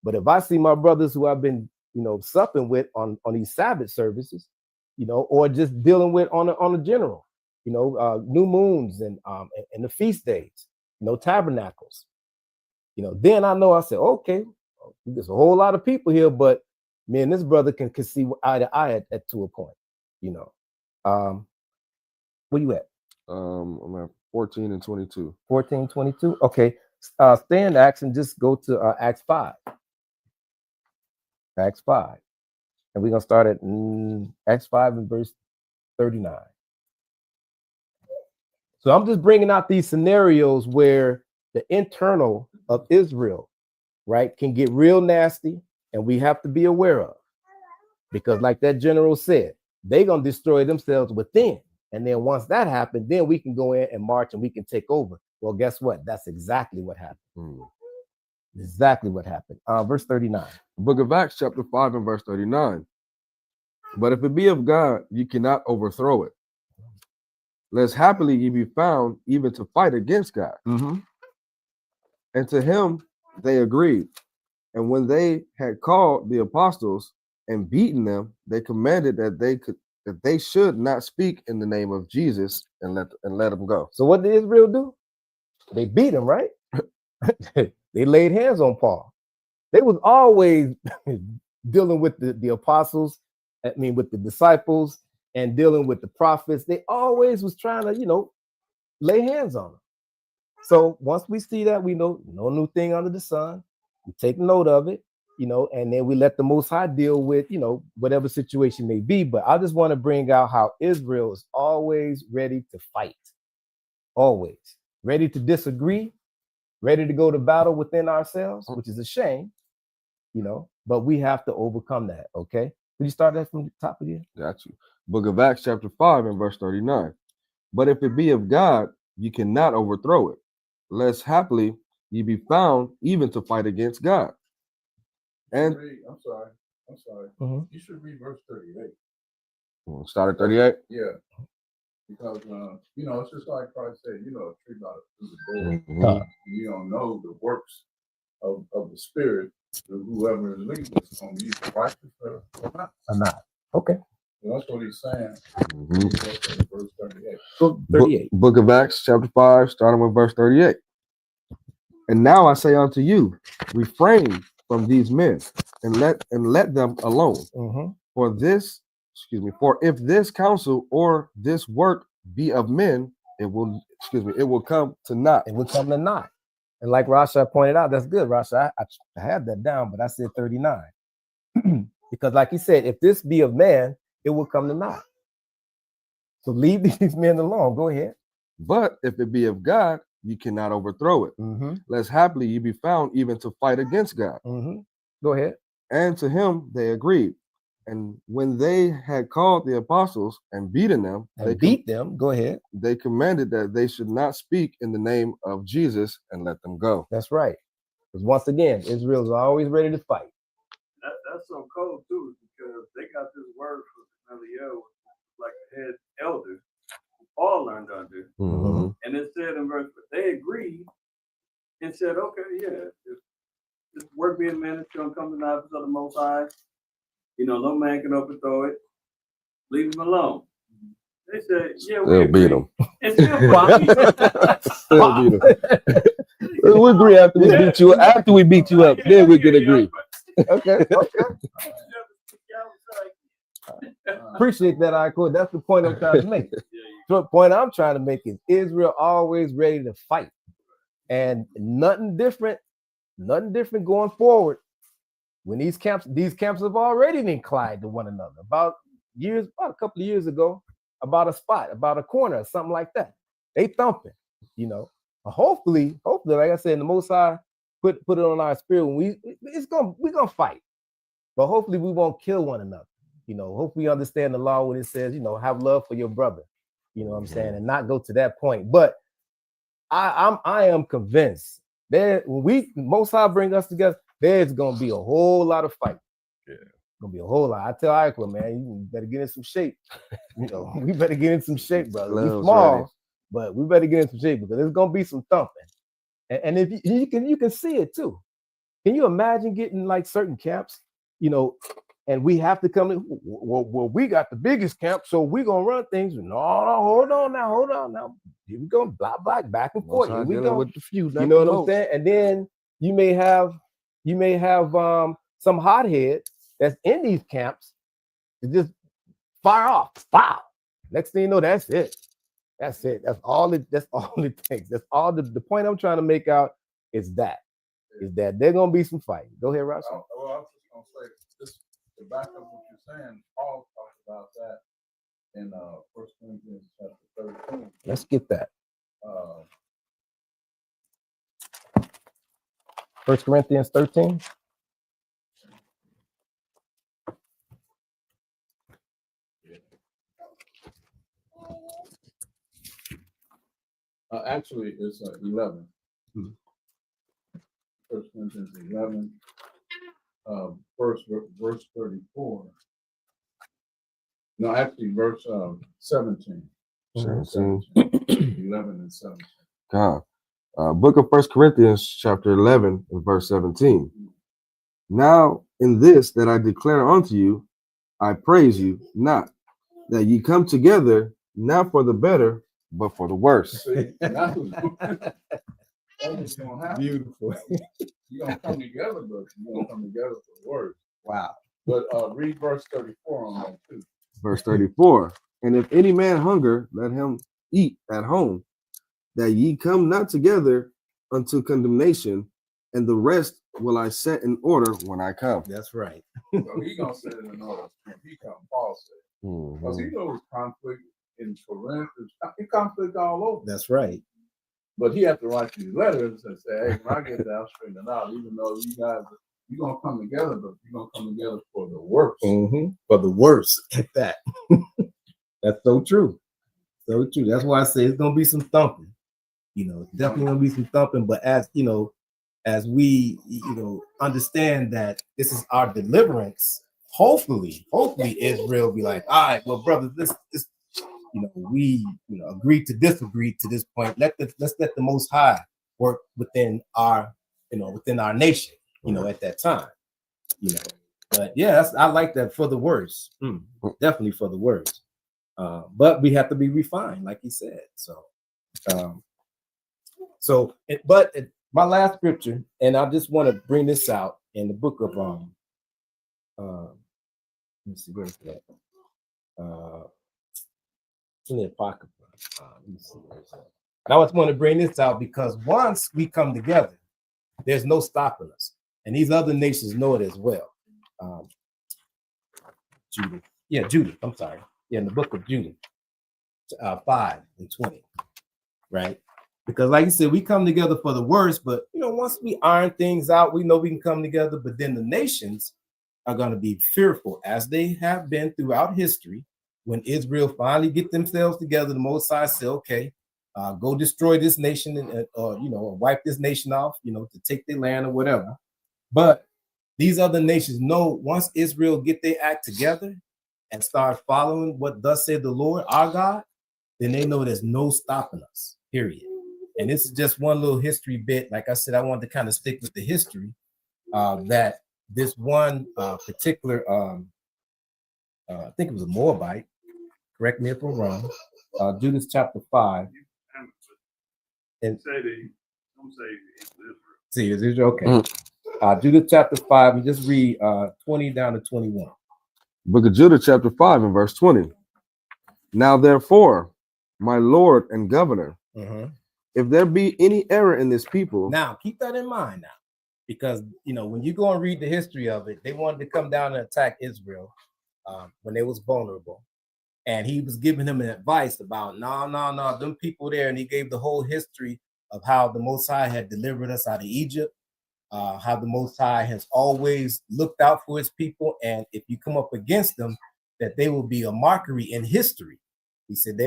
But if I see my brothers who I've been, you know, supping with on these Sabbath services, you know, or just dealing with on a general, you know, new moons and the feast days, you know, tabernacles, you know, then I know, I say, okay, there's a whole lot of people here, but me and this brother can see eye to eye at to a point, you know. Where you at? I'm at 14 and 22. 14, 22. Okay. Stay in Acts and just go to Acts 5. Acts 5. And we're going to start at Acts 5 and verse 39. So I'm just bringing out these scenarios where the internal of Israel, right, can get real nasty, and we have to be aware of. Because like that general said, they're going to destroy themselves within. And then once that happens, then we can go in and march and we can take over. Well, guess what? That's exactly what happened. Exactly what happened. Verse 39. Book of Acts chapter 5 and verse 39. But if it be of God, you cannot overthrow it, lest happily ye be found even to fight against God. And to him they agreed. And when they had called the apostles and beaten them, they commanded that they should not speak in the name of Jesus, and let them go. So what did Israel do? They beat him, right? They laid hands on Paul. They was always dealing with the apostles, with the disciples, and dealing with the prophets, they always was trying to, lay hands on them. So once we see that, we know no new thing under the sun. We take note of it, and then we let the Most High deal with, whatever situation may be. But I just want to bring out how Israel is always ready to fight, always ready to disagree, ready to go to battle within ourselves, which is a shame, but we have to overcome that. Okay. Could you start that from the top again? Got you. Book of Acts, chapter 5, and verse 39. But if it be of God, you cannot overthrow it, lest haply ye be found even to fight against God. And I'm sorry. Mhm. You should read verse 38. Start at 38. Yeah. Because it's just like Christ said, a tree by the door. Mhm. You don't know the works of the spirit, whoever is leading is going to be righteous or not. Or not. Okay. So that's what he's saying. Mhm. Verse 38. So 38. Book of Acts, chapter 5, starting with verse 38. And now I say unto you, refrain from these men, and let them alone. Mm-hmm. For if this counsel or this work be of men, it will come to naught. It will come to naught. And like Rasha pointed out, that's good, Rasha. I had that down, but I said 39. Because like he said, if this be of man, it will come to naught. So leave these men alone. Go ahead. But if it be of God, you cannot overthrow it. Mm-hmm. Lest haply you be found even to fight against God. Mm-hmm. Go ahead. And to him they agreed. And when they had called the apostles and beaten them, Go ahead. They commanded that they should not speak in the name of Jesus and let them go. That's right. Because once again, Israel's always ready to fight. That's so cold too, because they got this word from Gamaliel, like the head elder, who Paul learned under. Mm-hmm. And it said in verse, but they agreed and said, okay, yeah, if this work being managed gonna come to the office of the Most High, no man can overthrow it. Leave them alone. They said, yeah, we They'll beat them. And still beat them. We agree after we beat you. After we beat you up, then we can agree. Okay. Appreciate that, Icor. That's the point I'm trying to make. The point I'm trying to make is Israel always ready to fight, and nothing different going forward. When these camps have already been collided to one another about a couple of years ago, about a spot, about a corner, something like that. They thumping, Hopefully, like I said, the Most High put it on our spirit. We're gonna fight, but hopefully we won't kill one another. Hopefully you understand the law when it says, have love for your brother. You know what I'm saying, and not go to that point. But I am convinced that when Most High bring us together, there's gonna be a whole lot of fight. Yeah, gonna be a whole lot. I tell Ike, man, you better get in some shape. We better get in some shape, brother. We small, but we better get in some shape because there's gonna be some thumping. And if you can see it too. Can you imagine getting like certain camps, and we have to come in? Well, we got the biggest camp, so we're gonna run things. No, hold on now. Here we go, blah, back and forth. Here we go with the feud. You know what I'm saying? And then you may have some hothead that's in these camps to just fire off. Wow. Next thing you know, that's it. That's all it takes. That's all the point I'm trying to make out is that there's gonna be some fighting. Go ahead, Ross. Well, I was just gonna say this to back up what you're saying. Paul talked about that in 1 Corinthians chapter 13. Let's get that. 1 Corinthians 13. Actually, it's 11. 1 Corinthians 11, verse 34. No, actually, verse 17. 17. 11 and 17. God. Book of 1 Corinthians, chapter 11, and verse 17. Now, in this that I declare unto you, I praise you not, that ye come together, not for the better, but for the worse. See, that's what's going to happen. Beautiful. You're going to come together, but you're going to come together for the worse. Wow. But read verse 34 on that too. Verse 34. And if any man hunger, let him eat at home, that ye come not together unto condemnation, and the rest will I set in order when I come. That's right. So he gonna set it in order when he come, Paul said. Because he knows conflict in Corinth, he conflict all over. That's right. But he had to write these letters and say, hey, when I get down straightened out, even though you guys, you're going to come together, but you're going to come together for the worst. For the worst, like that. That's so true. So true. That's why I say it's going to be some thumping. You know, it's definitely going to be some thumping. But as, you know, as we, you know, understand that this is our deliverance, hopefully Israel will be like, all right, well, brother, this you know, we, you know, agreed to disagree to this point. Let's let the Most High work within our, you know, within our nation, you know, at that time, you know. But yeah, I like that, for the worst, definitely for the worst. But we have to be refined, like he said. But my last scripture, and I just want to bring this out in the book of let me see, where is that? In the Apocrypha. Let me see where it's at. I just want to bring this out because once we come together, there's no stopping us, and these other nations know it as well. Judith. I'm sorry. Yeah, in the book of Judith, 5:20, right? Because, like you said, we come together for the worst, but you know, once we iron things out, we know we can come together. But then the nations are going to be fearful, as they have been throughout history. When Israel finally get themselves together, the Most High say, okay, go destroy this nation and you know, wipe this nation off, you know, to take their land or whatever. But these other nations know once Israel get their act together and start following what thus said the Lord our God, then they know there's no stopping us, period. And this is just one little history bit. Like I said, I wanted to kind of stick with the history that this one particular, I think it was a Moabite, correct me if I'm wrong, Judith chapter 5. And Some say it's Israel. See, is Israel? Okay. Judith chapter 5, we just read 20 down to 21. Book of Judah, chapter 5, and verse 20. Now, therefore, my Lord and governor, if there be any error in this people. Now, keep that in mind now, because, you know, when you go and read the history of it, they wanted to come down and attack Israel when they was vulnerable. And he was giving them an advice about, no, them people there. And he gave the whole history of how the Most High had delivered us out of Egypt, how the Most High has always looked out for his people. And if you come up against them, that they will be a mockery in history. He said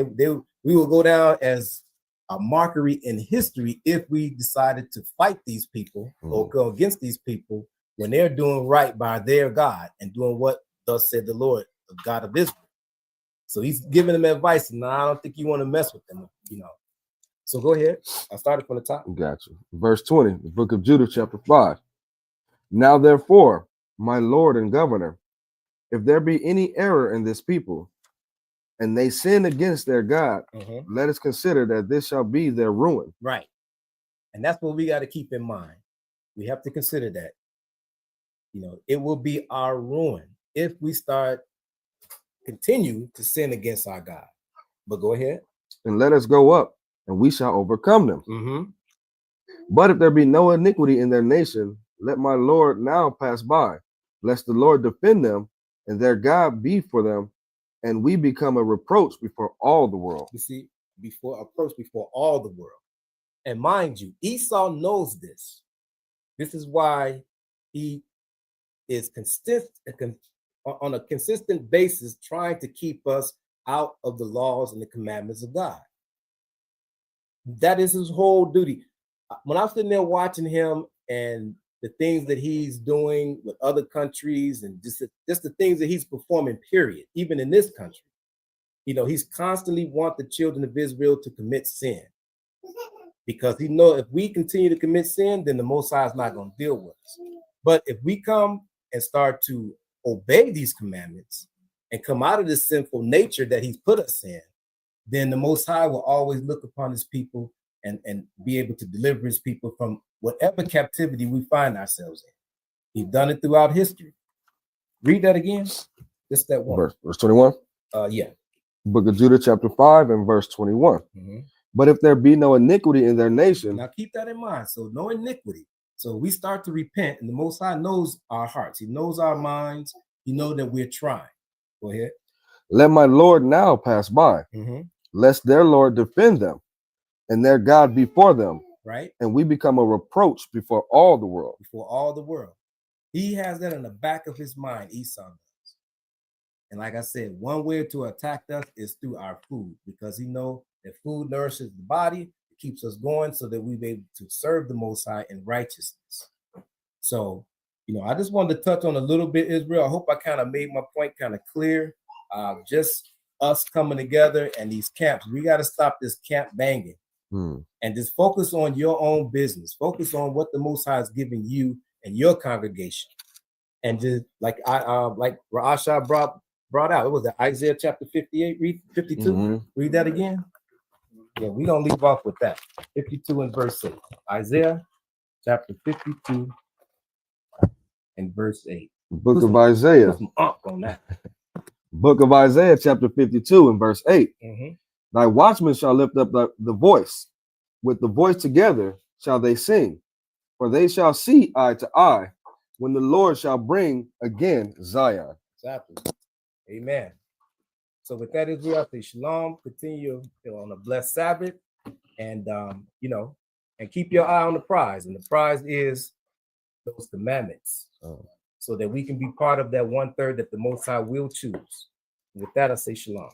we will go down as a mockery in history if we decided to fight these people or go against these people when they're doing right by their God and doing what thus said the Lord, the God of Israel. So he's giving them advice. No, I don't think you want to mess with them, you know. So go ahead. I started from the top. Gotcha. Verse 20, the book of Judah, chapter 5. Now, therefore, my Lord and governor, if there be any error in this people, and they sin against their God, let us consider that this shall be their ruin. Right. And that's what we got to keep in mind. We have to consider that. You know, it will be our ruin if we continue to sin against our God. But go ahead. And let us go up, and we shall overcome them. But if there be no iniquity in their nation, let my Lord now pass by, lest the Lord defend them, and their God be for them, and we become a reproach before all the world. You see, before all the world. And mind you, Esau knows this. This is why he is on a consistent basis trying to keep us out of the laws and the commandments of God. That is his whole duty. When I'm sitting there watching him and the things that he's doing with other countries and just the things that he's performing, period, even in this country, you know, he's constantly want the children of Israel to commit sin, because he knows if we continue to commit sin, then the Most High is not going to deal with us. But if we come and start to obey these commandments and come out of this sinful nature that he's put us in, then the Most High will always look upon his people and be able to deliver his people from whatever captivity we find ourselves in. He's done it throughout history. Read that again. Just that one. Verse 21. Yeah. Book of Judah, chapter 5, and verse 21. But if there be no iniquity in their nation, Now keep that in mind. So no iniquity. So we start to repent, and the Most High knows our hearts. He knows our minds. He knows that we're trying. Go ahead. let my Lord now pass by, lest their Lord defend them, and their God before them, Right? and we become a reproach before all the world. Before all the world. He has that in the back of his mind, Esau does. And like I said, one way to attack us is through our food, because he knows that food nourishes the body, it keeps us going so that we be able to serve the Most High in righteousness. So, I just wanted to touch on a little bit, Israel. I hope I kind of made my point kind of clear. Just us coming together and these camps, we got to stop this camp banging and just focus on your own business. Focus on what the Most High is giving you and your congregation. And just like Ra'asha brought out, it was Isaiah chapter 58, read 52. Read that again. Yeah, we don't leave off with that. 52 and verse 8. Isaiah chapter 52 and verse 8. Book of Isaiah. On that. Book of Isaiah, chapter 52 and verse 8. Thy watchmen shall lift up the voice. With the voice together shall they sing. For they shall see eye to eye when the Lord shall bring again Zion. Exactly. Amen. So with that, Israel, I say shalom. Continue on a blessed Sabbath. And, and keep your eye on the prize. And the prize is those commandments. So that we can be part of that 1/3 that the Most High will choose. With that, I say shalom.